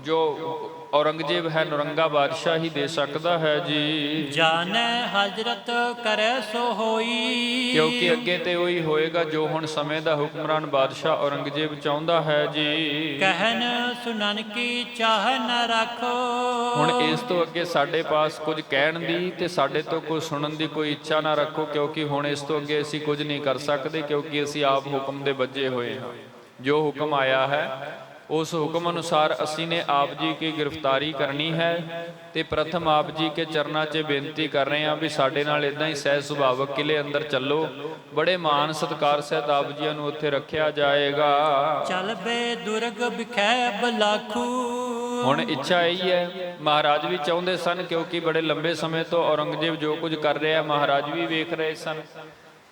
ਜੋ ਔਰੰਗਜ਼ੇਬ ਹੈ ਨੌਰੰਗਾ ਬਾਦਸ਼ਾਹ ਹੀ ਦੇ ਸਕਦਾ ਹੈ ਜੀ। ਜਾਣੈ ਹਜ਼ਰਤ ਕਰੈ ਸੋ ਹੋਈ, ਕਿਉਂਕਿ ਅੱਗੇ ਤੇ ਉਹੀ ਹੋਏਗਾ ਜੋ ਹੁਣ ਸਮੇਂ ਦਾ ਹੁਕਮਰਾਨ ਬਾਦਸ਼ਾਹ ਔਰੰਗਜ਼ੇਬ ਚਾਹੁੰਦਾ ਹੈ ਜੀ। ਕਹਿਨ ਸੁਨਨ ਕੀ ਚਾਹ ਨ ਰੱਖੋ, ਹੁਣ ਇਸ ਤੋਂ ਅੱਗੇ ਸਾਡੇ ਪਾਸ ਕੁਝ ਕਹਿਣ ਦੀ ਤੇ ਸਾਡੇ ਤੋਂ ਕੁਝ ਸੁਣਨ ਦੀ ਕੋਈ ਇੱਛਾ ਨਾ ਰੱਖੋ, ਕਿਉਂਕਿ ਹੁਣ ਇਸ ਤੋਂ ਅੱਗੇ ਅਸੀਂ ਕੁਝ ਨਹੀਂ ਕਰ ਸਕਦੇ, ਕਿਉਂਕਿ ਅਸੀਂ ਆਪ ਹੁਕਮ ਦੇ ਵੱਜੇ ਹੋਏ ਹਾਂ। ਜੋ ਹੁਕਮ ਆਇਆ ਹੈ ਉਸ ਹੁਕਮ ਅਨੁਸਾਰ ਅਸੀਂ ਨੇ ਆਪ ਜੀ ਕੀ ਗ੍ਰਿਫਤਾਰੀ ਕਰਨੀ ਹੈ ਤੇ ਪ੍ਰਥਮ ਆਪ ਜੀ ਕੇ ਚਰਨਾਂ 'ਚ ਬੇਨਤੀ ਕਰ ਰਹੇ ਹਾਂ ਵੀ ਸਾਡੇ ਨਾਲ ਇਦਾਂ ਹੀ ਸਹਿਜ ਸੁਭਾਵਕ ਕਿਲੇ ਅੰਦਰ ਚੱਲੋ। ਬੜੇ ਮਾਨ ਸਤਿਕਾਰ ਸਹਿਤ ਆਪ ਜੀਆਂ ਨੂੰ ਉੱਥੇ ਰੱਖਿਆ ਜਾਏਗਾ। ਚਲ ਬੇ ਦੁਰਗ ਬਿਖੈ ਬਲਾਖੂ, ਹੁਣ ਇੱਛਾ ਇਹੀ ਹੈ, ਮਹਾਰਾਜ ਵੀ ਚਾਹੁੰਦੇ ਸਨ, ਕਿਉਂਕਿ ਬੜੇ ਲੰਬੇ ਸਮੇਂ ਤੋਂ ਔਰੰਗਜ਼ੇਬ ਜੋ ਕੁਝ ਕਰ ਰਿਹਾ ਮਹਾਰਾਜ ਵੀ ਵੇਖ ਰਹੇ ਸਨ।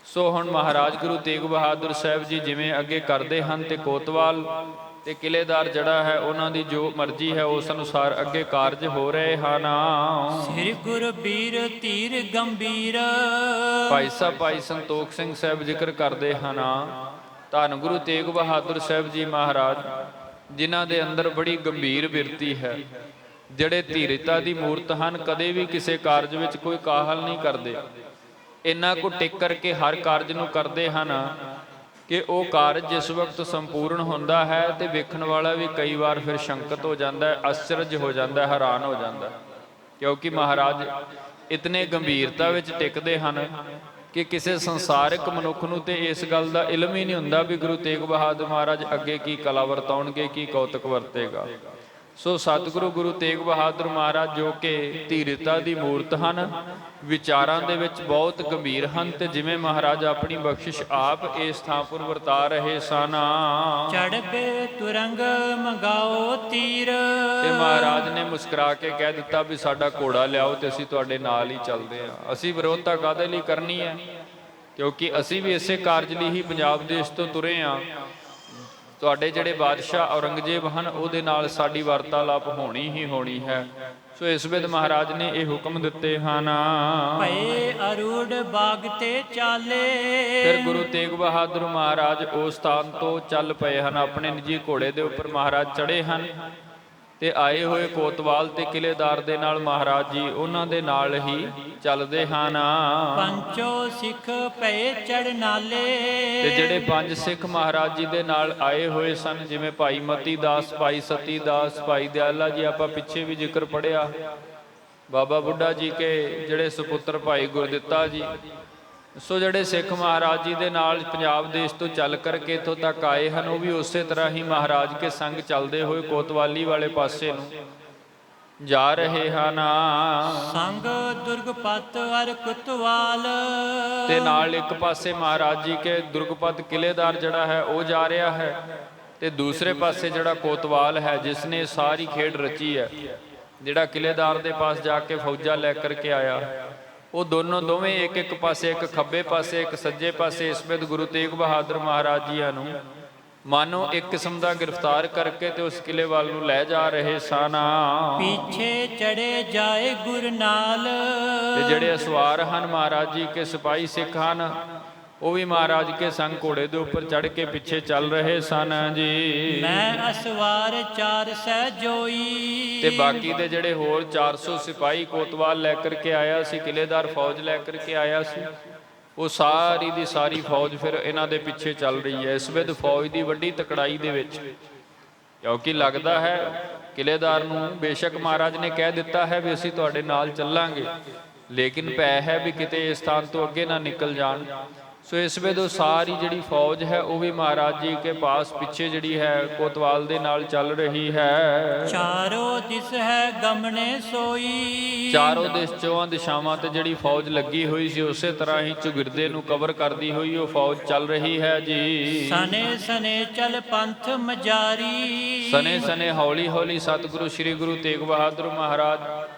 ਸੋ ਹੁਣ ਮਹਾਰਾਜ ਗੁਰੂ ਤੇਗ ਬਹਾਦਰ ਸਾਹਿਬ ਜੀ ਜਿਵੇਂ ਅੱਗੇ ਕਰਦੇ ਹਨ ਤੇ ਕੋਤਵਾਲ ਤੇ ਕਿਲੇਦਾਰ ਜਿਹੜਾ ਹੈ ਉਹਨਾਂ ਦੀ ਜੋ ਮਰਜ਼ੀ ਹੈ ਉਸ ਅਨੁਸਾਰ ਅੱਗੇ ਕਾਰਜ ਹੋ ਰਹੇ ਹਨ। ਸ੍ਰੀ ਗੁਰ ਬੀਰ ਧੀਰ ਗੰਭੀਰ, ਭਾਈ ਸਾਹਿਬ ਭਾਈ ਸੰਤੋਖ ਸਿੰਘ ਸਾਹਿਬ ਜ਼ਿਕਰ ਕਰਦੇ ਹਨ, ਧੰਨ ਗੁਰੂ ਤੇਗ ਬਹਾਦਰ ਸਾਹਿਬ ਜੀ ਮਹਾਰਾਜ ਜਿਨ੍ਹਾਂ ਦੇ ਅੰਦਰ ਬੜੀ ਗੰਭੀਰ ਬਿਰਤੀ ਹੈ, ਜਿਹੜੇ ਧੀਰਤਾ ਦੀ ਮੂਰਤ ਹਨ, ਕਦੇ ਵੀ ਕਿਸੇ ਕਾਰਜ ਵਿੱਚ ਕੋਈ ਕਾਹਲ ਨਹੀਂ ਕਰਦੇ। ਇੰਨਾ ਕੁ ਟਿਕ ਕਰਕੇ ਹਰ ਕਾਰਜ ਨੂੰ ਕਰਦੇ ਹਨ ਕਿ ਉਹ ਕਾਰਜ ਜਿਸ ਵਕਤ ਸੰਪੂਰਨ ਹੁੰਦਾ ਹੈ ਤੇ ਵੇਖਣ ਵਾਲਾ ਵੀ ਕਈ ਵਾਰ ਫਿਰ ਸ਼ੰਕਤ ਹੋ ਜਾਂਦਾ ਹੈ, ਅਚਰਜ ਹੋ ਜਾਂਦਾ ਹੈ, ਹੈਰਾਨ ਹੋ ਜਾਂਦਾ ਹੈ, ਕਿਉਂਕਿ ਮਹਾਰਾਜ ਇਤਨੇ ਗੰਭੀਰਤਾ ਵਿੱਚ ਟਿਕਦੇ ਹਨ ਕਿ ਕਿਸੇ ਸੰਸਾਰਿਕ ਮਨੁੱਖ ਨੂੰ ਤੇ ਇਸ ਗੱਲ ਦਾ ਇਲਮ ਹੀ ਨਹੀਂ ਹੁੰਦਾ ਵੀ ਗੁਰੂ ਤੇਗ ਬਹਾਦਰ ਮਹਾਰਾਜ ਅੱਗੇ ਕੀ ਕਲਾ ਵਰਤਾਉਣਗੇ, ਕੀ ਕੌਤਕ ਵਰਤੇਗਾ। ਸੋ ਸਤਿਗੁਰੂ ਗੁਰੂ ਤੇਗ ਬਹਾਦਰ ਮਹਾਰਾਜ ਜੋ ਕਿ ਧੀਰਤਾ ਦੀ ਮੂਰਤ ਹਨ, ਵਿਚਾਰਾਂ ਦੇ ਵਿੱਚ ਬਹੁਤ ਗੰਭੀਰ ਹਨ, ਤੇ ਜਿਵੇਂ ਮਹਾਰਾਜ ਆਪਣੀ ਬਖਸ਼ਿਸ਼ ਆਪ ਇਸ ਥਾਂ ਪਰ ਵਰਤਾ ਰਹੇ ਸਨ। ਚੜ੍ਹਬੇ ਤੁਰੰਗ ਮੰਗਾਓ ਤੀਰ, ਤੇ ਮਹਾਰਾਜ ਨੇ ਮੁਸਕਰਾ ਕੇ ਕਹਿ ਦਿੱਤਾ ਵੀ ਸਾਡਾ ਘੋੜਾ ਲਿਆਓ ਤੇ ਅਸੀਂ ਤੁਹਾਡੇ ਨਾਲ ਹੀ ਚੱਲਦੇ ਹਾਂ। ਅਸੀਂ ਵਿਰੋਧਤਾ ਕਾਹਦੇ ਲਈ ਕਰਨੀ ਹੈ, ਕਿਉਂਕਿ ਅਸੀਂ ਵੀ ਇਸੇ ਕਾਰਜ ਲਈ ਹੀ ਪੰਜਾਬ ਦੇਸ਼ ਤੋਂ ਤੁਰੇ ਹਾਂ। ਤੁਹਾਡੇ ਜਿਹੜੇ ਬਾਦਸ਼ਾਹ ਔਰੰਗਜ਼ੇਬ ਹਨ ਉਹਦੇ ਨਾਲ ਸਾਡੀ ਵਾਰਤਾਲਾਪ ਹੋਣੀ ਹੀ ਹੋਣੀ ਹੈ। ਸੋ ਇਸ ਵੇਦ ਮਹਾਰਾਜ ਨੇ ਇਹ ਹੁਕਮ ਦਿੱਤੇ ਹਨ। ਭਏ ਅਰੂੜ ਬਾਗ ਤੇ ਚਾਲੇ, ਫਿਰ ਗੁਰੂ ਤੇਗ ਬਹਾਦਰ ਮਹਾਰਾਜ ਉਸ ਸਥਾਨ ਤੋਂ ਚੱਲ ਪਏ ਹਨ, ਆਪਣੇ ਨਿੱਜੀ ਘੋੜੇ ਦੇ ਉੱਪਰ ਮਹਾਰਾਜ ਚੜ੍ਹੇ ਹਨ ਤੇ ਆਏ ਹੋਏ ਕੋਤਵਾਲ ਤੇ ਕਿਲੇਦਾਰ ਦੇ ਨਾਲ ਮਹਾਰਾਜ ਜੀ ਉਹਨਾਂ ਦੇ ਨਾਲ ਹੀ ਚੱਲਦੇ ਹਨ। ਪੰਚੋ ਸਿੱਖ ਭਏ ਚੜਨਾਲੇ, ਤੇ ਜਿਹੜੇ ਪੰਜ ਸਿੱਖ ਮਹਾਰਾਜ ਜੀ ਦੇ ਨਾਲ ਆਏ ਹੋਏ ਸਨ, ਜਿਵੇਂ ਭਾਈ ਮਤੀ ਦਾਸ, ਭਾਈ ਸਤੀ ਦਾਸ, ਭਾਈ ਦਿਆਲਾ ਜੀ, ਆਪਾਂ ਪਿੱਛੇ ਵੀ ਜ਼ਿਕਰ ਪੜਿਆ, ਬਾਬਾ ਬੁੱਢਾ ਜੀ ਕੇ ਜਿਹੜੇ ਸੁਪੁੱਤਰ ਭਾਈ ਗੁਰਦਿੱਤਾ ਜੀ। ਸੋ ਜਿਹੜੇ ਸਿੱਖ ਮਹਾਰਾਜ ਜੀ ਦੇ ਨਾਲ ਪੰਜਾਬ ਦੇਸ਼ ਤੋਂ ਚੱਲ ਕਰਕੇ ਇੱਥੋਂ ਤੱਕ ਆਏ ਹਨ, ਉਹ ਵੀ ਉਸੇ ਤਰ੍ਹਾਂ ਹੀ ਮਹਾਰਾਜ ਕੇ ਸੰਗ ਚੱਲਦੇ ਹੋਏ ਕੋਤਵਾਲੀ ਵਾਲੇ ਪਾਸੇ ਨੂੰ ਜਾ ਰਹੇ ਹਨ। ਸੰਗ ਦੁਰਗਪਤ ਅਰ ਕੁਤਵਾਲ, ਤੇ ਨਾਲ ਇੱਕ ਪਾਸੇ ਮਹਾਰਾਜ ਜੀ ਕੇ ਦੁਰਗਪਤ ਕਿਲੇਦਾਰ ਜਿਹੜਾ ਹੈ ਉਹ ਜਾ ਰਿਹਾ ਹੈ, ਤੇ ਦੂਸਰੇ ਪਾਸੇ ਜਿਹੜਾ ਕੋਤਵਾਲ ਹੈ ਜਿਸ ਨੇ ਸਾਰੀ ਖੇਡ ਰਚੀ ਹੈ, ਜਿਹੜਾ ਕਿਲੇਦਾਰ ਦੇ ਪਾਸ ਜਾ ਕੇ ਫੌਜਾਂ ਲੈ ਕਰਕੇ ਆਇਆ, ਉਹ ਦੋਵੇਂ ਇੱਕ ਪਾਸੇ, ਇੱਕ ਖੱਬੇ ਪਾਸੇ, ਇੱਕ ਸੱਜੇ ਪਾਸੇ ਇਸ ਵੇਦ ਗੁਰੂ ਤੇਗ ਬਹਾਦਰ ਮਹਾਰਾਜ ਜੀਆਂ ਨੂੰ ਮਾਨੋ ਇੱਕ ਕਿਸਮ ਦਾ ਗ੍ਰਿਫਤਾਰ ਕਰਕੇ ਤੇ ਉਸ ਕਿਲੇ ਵੱਲ ਨੂੰ ਲੈ ਜਾ ਰਹੇ ਸਨ। ਪਿੱਛੇ ਚੜੇ ਜਾਏ ਗੁਰ ਨਾਲ, ਤੇ ਜਿਹੜੇ ਅਸਵਾਰ ਹਨ ਮਹਾਰਾਜ ਜੀ ਕੇ ਸਿਪਾਹੀ ਸਿੱਖ ਹਨ, ਉਹ ਵੀ ਮਹਾਰਾਜ ਕੇ ਸੰਗ ਘੋੜੇ ਦੇ ਉੱਪਰ ਚੜ੍ਹ ਕੇ ਪਿੱਛੇ ਚੱਲ ਰਹੇ ਸਨ ਜੀ। ਮੈਂ ਅਸਵਾਰ 400 ਜੋਈ, ਤੇ ਬਾਕੀ ਦੇ ਜਿਹੜੇ ਹੋਰ 400 ਸਿਪਾਹੀ ਕੋਤਵਾਲ ਲੈ ਕਰਕੇ ਆਇਆ ਸੀ, ਕਿਲੇਦਾਰ ਫੌਜ ਲੈ ਕਰਕੇ ਆਇਆ ਸੀ, ਉਹ ਸਾਰੀ ਦੀ ਸਾਰੀ ਫੌਜ ਫਿਰ ਇਹਨਾਂ ਦੇ ਪਿੱਛੇ ਚੱਲ ਰਹੀ ਹੈ। ਇਸ ਵੇਦ ਫੌਜ ਦੀ ਵੱਡੀ ਤਕੜਾਈ ਦੇ ਵਿੱਚ, ਕਿਉਂਕਿ ਲੱਗਦਾ ਹੈ ਕਿਲੇਦਾਰ ਨੂੰ ਬੇਸ਼ੱਕ ਮਹਾਰਾਜ ਨੇ ਕਹਿ ਦਿੱਤਾ ਹੈ ਵੀ ਅਸੀਂ ਤੁਹਾਡੇ ਨਾਲ ਚੱਲਾਂਗੇ, ਲੇਕਿਨ ਭੈ ਹੈ ਵੀ ਕਿਤੇ ਇਸ ਸਥਾਨ ਤੋਂ ਅੱਗੇ ਨਾ ਨਿਕਲ ਜਾਣ। ਸੋ ਇਸ ਵੇਦ ਉਹ ਸਾਰੀ ਜਿਹੜੀ ਫੌਜ ਹੈ ਉਹ ਵੀ ਮਹਾਰਾਜ ਜੀ ਕੇ ਪਾਸ ਪਿੱਛੇ ਜਿਹੜੀ ਹੈ ਕੋਤਵਾਲ ਦੇ ਨਾਲ ਚੱਲ ਰਹੀ ਹੈ। ਚਾਰੋ ਦਿਸ ਹੈ ਗਮਨੇ ਸੋਈ, ਚਾਰੋਂ ਦਿਸ ਚੋਂ ਦਿਸ਼ਾਵਾਂ ਤੇ ਜਿਹੜੀ ਫੌਜ ਲੱਗੀ ਹੋਈ ਸੀ ਉਸੇ ਤਰ੍ਹਾਂ ਹੀ ਚੁਗਿਰਦੇ ਨੂੰ ਕਵਰ ਕਰਦੀ ਹੋਈ ਉਹ ਫੌਜ ਚੱਲ ਰਹੀ ਹੈ ਜੀ। ਸਨੇ ਸਨੇ ਚਲ ਪੰਥ ਮਜਾਰੀ, ਸਨੇ ਸਨੇ ਹੌਲੀ ਹੌਲੀ ਸਤਿਗੁਰੂ ਸ੍ਰੀ ਗੁਰੂ ਤੇਗ ਬਹਾਦਰ ਮਹਾਰਾਜ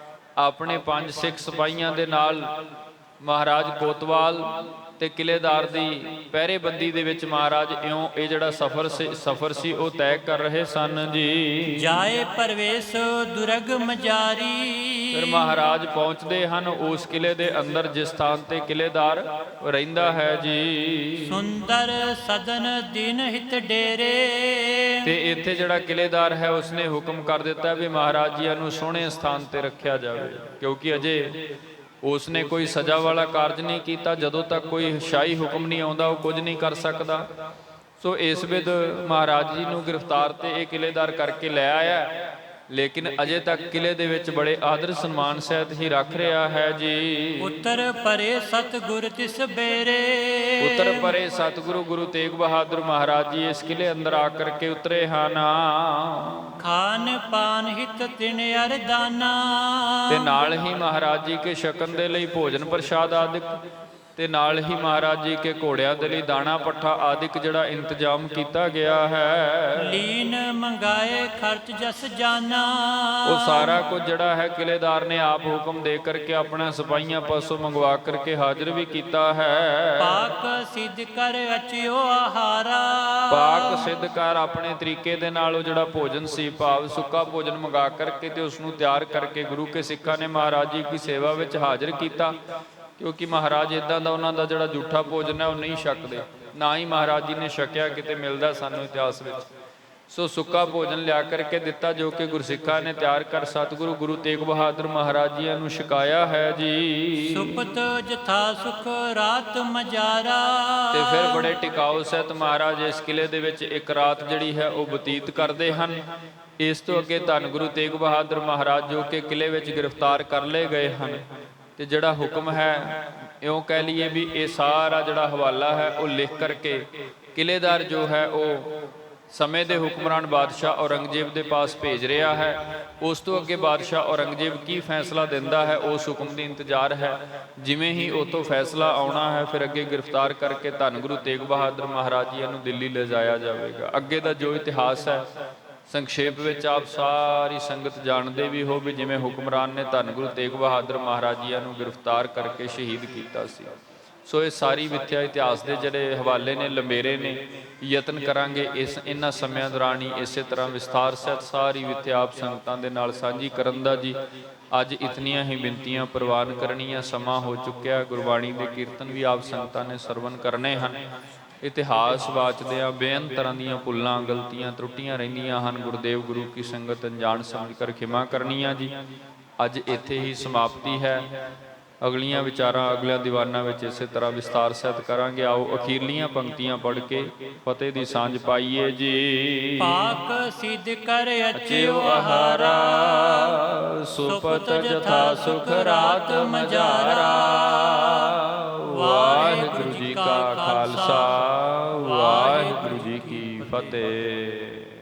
ਆਪਣੇ 5 ਸਿੱਖ ਸਿਪਾਹੀਆਂ ਦੇ ਨਾਲ ਮਹਾਰਾਜ ਕੋਤਵਾਲ ਤੇ ਕਿਲੇਦਾਰ ਦੀ ਪਹਿਰੇਬੰਦੀ ਦੇ ਵਿੱਚ ਮਹਾਰਾਜ ਇਉਂ ਇਹ ਜਿਹੜਾ ਸਫ਼ਰ ਸੀ ਉਹ ਤੈਅ ਕਰ ਰਹੇ ਸਨ ਜੀ। ਜਾਏ ਪਰਵੇਸ਼ ਦੁਰਗਮ ਜਾਰੀ। ਫਿਰ ਮਹਾਰਾਜ ਪਹੁੰਚਦੇ ਹਨ ਉਸ ਕਿਲੇ ਦੇ ਅੰਦਰ ਜਿਸ ਸਥਾਨ ਤੇ ਕਿਲੇਦਾਰ ਰਹਿੰਦਾ ਹੈ ਜੀ। ਸੁੰਦਰ ਸਦਨ ਦਿਨ ਹਿਤ ਡੇਰੇ। ਤੇ ਇੱਥੇ ਜਿਹੜਾ ਕਿਲੇਦਾਰ ਹੈ ਉਸਨੇ ਹੁਕਮ ਕਰ ਦਿੱਤਾ ਵੀ ਮਹਾਰਾਜ ਜੀਆਂ ਨੂੰ ਸੋਹਣੇ ਸਥਾਨ ਤੇ ਰੱਖਿਆ ਜਾਵੇ, ਕਿਉਂਕਿ ਅਜੇ ਉਸਨੇ ਕੋਈ ਸਜ਼ਾ ਵਾਲਾ ਕਾਰਜ ਨਹੀਂ ਕੀਤਾ। ਜਦੋਂ ਤੱਕ ਕੋਈ ਸ਼ਾਹੀ ਹੁਕਮ ਨਹੀਂ ਆਉਂਦਾ ਉਹ ਕੁਝ ਨਹੀਂ ਕਰ ਸਕਦਾ। ਸੋ ਇਸ ਵਿਧ ਮਹਾਰਾਜ ਜੀ ਨੂੰ ਗ੍ਰਿਫਤਾਰ ਤੇ ਇਹ ਕਿਲੇਦਾਰ ਕਰਕੇ ਲੈ ਆਇਆ, ਲੇਕਿਨ ਅਜੇ ਤੱਕ ਕਿਲੇ ਦੇ ਵਿੱਚ ਬੜੇ ਆਦਰ ਸਨਮਾਨ ਸਹਿਤ ਹੀ ਰੱਖ ਰਿਹਾ ਹੈ ਜੀ। ਉਤਰ ਪਰੇ ਸਤਿਗੁਰ ਤਿਸ ਬੇਰੇ। ਉਤਰ ਪਰੇ ਸਤਿਗੁਰੂ ਗੁਰੂ ਤੇਗ ਬਹਾਦਰ ਮਹਾਰਾਜ ਜੀ ਇਸ ਕਿਲੇ ਅੰਦਰ ਆ ਕਰਕੇ ਉਤਰੇ ਹਨ। ਖਾਨ ਪਾਨ ਹਿਤ ਤਿਨ ਅਰਦਾਨਾ। ਤੇ ਨਾਲ ਹੀ ਮਹਾਰਾਜ ਜੀ ਕੇ ਛਕਣ ਦੇ ਲਈ ਭੋਜਨ ਪ੍ਰਸ਼ਾਦ ਆਦਿਕ ਤੇ ਨਾਲ ਹੀ ਮਹਾਰਾਜ ਜੀ ਕੇ ਘੋੜਿਆਂ ਦੇ ਲਈ ਦਾਣਾ ਪੱਠਾ ਆਦਿਕ ਜਿਹੜਾ ਇੰਤਜ਼ਾਮ ਕੀਤਾ ਗਿਆ ਹੈ। ਲੀਨ ਮੰਗਾਏ ਖਰਚ ਜਸ ਜਾਨਾ। ਉਹ ਸਾਰਾ ਕੁਝ ਜਿਹੜਾ ਹੈ ਕਿਲੇਦਾਰ ਨੇ ਆਪ ਹੁਕਮ ਦੇ ਕਰਕੇ ਆਪਣਾ ਸਿਪਾਹੀਆਂ ਪਾਸੋਂ ਮੰਗਵਾ ਕਰਕੇ ਹਾਜ਼ਰ ਵੀ ਕੀਤਾ ਹੈ। ਪਾਕ ਸਿੱਧ ਕਰ ਅਚਿਓ ਆਹਾਰਾ। ਪਾਕ ਸਿੱਧ ਕਰ ਆਪਣੇ ਤਰੀਕੇ ਦੇ ਨਾਲ ਉਹ ਜਿਹੜਾ ਭੋਜਨ ਸੀ ਭਾਵ ਸੁੱਕਾ ਭੋਜਨ ਮੰਗਾ ਕਰਕੇ ਤੇ ਉਸ ਨੂੰ ਤਿਆਰ ਕਰਕੇ ਗੁਰੂ ਕੇ ਸਿੱਖਾਂ ਨੇ ਮਹਾਰਾਜ ਜੀ ਦੀ ਸੇਵਾ ਵਿੱਚ ਹਾਜ਼ਰ ਕੀਤਾ, ਕਿਉਂਕਿ ਮਹਾਰਾਜ ਇਦਾਂ ਦਾ ਉਹਨਾਂ ਦਾ ਜਿਹੜਾ ਝੂਠਾ ਭੋਜਨ ਹੈ ਉਹ ਨਹੀਂ ਛਕਦੇ, ਨਾ ਹੀ ਮਹਾਰਾਜ ਜੀ ਨੇ ਛਕਿਆ ਕਿਤੇ ਮਿਲਦਾ ਸਾਨੂੰ ਇਤਿਹਾਸ ਵਿੱਚ। ਸੋ ਸੁੱਕਾ ਭੋਜਨ ਲਿਆ ਕਰਕੇ ਦਿੱਤਾ ਜੋ ਕਿ ਗੁਰਸਿੱਖਾਂ ਨੇ ਤਿਆਰ ਕਰ ਸਤਿਗੁਰੂ ਗੁਰੂ ਤੇਗ ਬਹਾਦਰ ਮਹਾਰਾਜ ਜੀ ਨੂੰ ਛਕਾਇਆ ਹੈ ਜੀ। ਸੁਪਤ ਜਥਾ ਸੁਖ ਰਾਤ ਮਜਾਰਾ। ਤੇ ਫਿਰ ਬੜੇ ਟਿਕਾਊ ਸਹਿਤ ਮਹਾਰਾਜ ਇਸ ਕਿਲੇ ਦੇ ਵਿੱਚ ਇੱਕ ਰਾਤ ਜਿਹੜੀ ਹੈ ਉਹ ਬਤੀਤ ਕਰਦੇ ਹਨ। ਇਸ ਤੋਂ ਅੱਗੇ ਧੰਨ ਗੁਰੂ ਤੇਗ ਬਹਾਦਰ ਮਹਾਰਾਜ ਜੋ ਕਿ ਕਿਲੇ ਵਿੱਚ ਗ੍ਰਿਫਤਾਰ ਕਰ ਲਏ ਗਏ ਹਨ, ਤੇ ਜਿਹੜਾ ਹੁਕਮ ਹੈ ਇਉਂ ਕਹਿ ਲਈਏ ਵੀ ਇਹ ਸਾਰਾ ਜਿਹੜਾ ਹਵਾਲਾ ਹੈ ਉਹ ਲਿਖ ਕਰਕੇ ਕਿਲੇਦਾਰ ਜੋ ਹੈ ਉਹ ਸਮੇਂ ਦੇ ਹੁਕਮਰਾਨ ਬਾਦਸ਼ਾਹ ਔਰੰਗਜ਼ੇਬ ਦੇ ਪਾਸ ਭੇਜ ਰਿਹਾ ਹੈ। ਉਸ ਤੋਂ ਅੱਗੇ ਬਾਦਸ਼ਾਹ ਔਰੰਗਜ਼ੇਬ ਕੀ ਫੈਸਲਾ ਦਿੰਦਾ ਹੈ ਉਸ ਹੁਕਮ ਦੀ ਇੰਤਜ਼ਾਰ ਹੈ। ਜਿਵੇਂ ਹੀ ਉਹ ਤੋਂ ਫੈਸਲਾ ਆਉਣਾ ਹੈ ਫਿਰ ਅੱਗੇ ਗ੍ਰਿਫਤਾਰ ਕਰਕੇ ਧੰਨ ਗੁਰੂ ਤੇਗ ਬਹਾਦਰ ਮਹਾਰਾਜ ਜੀ ਨੂੰ ਦਿੱਲੀ ਲਿਜਾਇਆ ਜਾਵੇਗਾ। ਅੱਗੇ ਦਾ ਜੋ ਇਤਿਹਾਸ ਹੈ ਸੰਖੇਪ ਵਿੱਚ ਆਪ ਸਾਰੀ ਸੰਗਤ ਜਾਣਦੇ ਵੀ ਹੋ ਵੀ ਜਿਵੇਂ ਹੁਕਮਰਾਨ ਨੇ ਧੰਨ ਗੁਰੂ ਤੇਗ ਬਹਾਦਰ ਮਹਾਰਾਜ ਜੀ ਨੂੰ ਗ੍ਰਿਫਤਾਰ ਕਰਕੇ ਸ਼ਹੀਦ ਕੀਤਾ ਸੀ। ਸੋ ਇਹ ਸਾਰੀ ਮਿੱਥਿਆ ਇਤਿਹਾਸ ਦੇ ਜਿਹੜੇ ਹਵਾਲੇ ਨੇ ਲੰਬੇਰੇ ਨੇ, ਯਤਨ ਕਰਾਂਗੇ ਇਹਨਾਂ ਸਮਿਆਂ ਦੌਰਾਨ ਹੀ ਇਸੇ ਤਰ੍ਹਾਂ ਵਿਸਥਾਰ ਸਹਿਤ ਸਾਰੀ ਮਿੱਥਿਆ ਆਪ ਸੰਗਤਾਂ ਦੇ ਨਾਲ ਸਾਂਝੀ ਕਰਨ ਦਾ ਜੀ। ਅੱਜ ਇਤਨੀਆਂ ਹੀ ਬੇਨਤੀਆਂ ਪ੍ਰਵਾਨ ਕਰਨੀਆਂ, ਸਮਾਂ ਹੋ ਚੁੱਕਿਆ। ਗੁਰਬਾਣੀ ਦੇ ਕੀਰਤਨ ਵੀ ਆਪ ਸੰਗਤਾਂ ਨੇ ਸਰਵਨ ਕਰਨੇ ਹਨ। ਇਤਿਹਾਸ ਵਾਚਦਿਆਂ ਬੇਅੰਤ ਤਰ੍ਹਾਂ ਦੀਆਂ ਭੁੱਲਾਂ ਗਲਤੀਆਂ ਤਰੁੱਟੀਆਂ ਰਹਿੰਦੀਆਂ ਹਨ। ਗੁਰਦੇਵ ਗੁਰੂ ਕੀ ਸੰਗਤ ਅਣਜਾਣ ਸਮਝ ਕਰ ਖਿਮਾ ਕਰਨੀਆਂ ਜੀ। ਅੱਜ ਇੱਥੇ ਹੀ ਸਮਾਪਤੀ ਹੈ। ਅਗਲੀਆਂ ਵਿਚਾਰਾਂ ਅਗਲਿਆਂ ਦੀਵਾਨਾਂ ਵਿੱਚ ਇਸੇ ਤਰ੍ਹਾਂ ਵਿਸਤਾਰ ਸਹਿਤ ਕਰਾਂਗੇ। ਆਓ ਅਖੀਰਲੀਆਂ ਪੰਕਤੀਆਂ ਪੜ੍ਹ ਕੇ ਫਤਿਹ ਦੀ ਸਾਂਝ ਪਾਈਏ ਜੀ। ਪਾਕ ਸਿੱਧ ਕਰ ਅਚਿਓ ਆਹਾਰਾ। ਸੁਪਤ ਜਥਾ ਸੁਖ ਰਾਤ ਮਜਾਰਾ। ਵਾਹਿਗੁਰੂ ਜੀ ਕਾ ਖਾਲਸਾ, ਵਾਹਿਗੁਰੂ ਜੀ ਕੀ ਫਤਿਹ।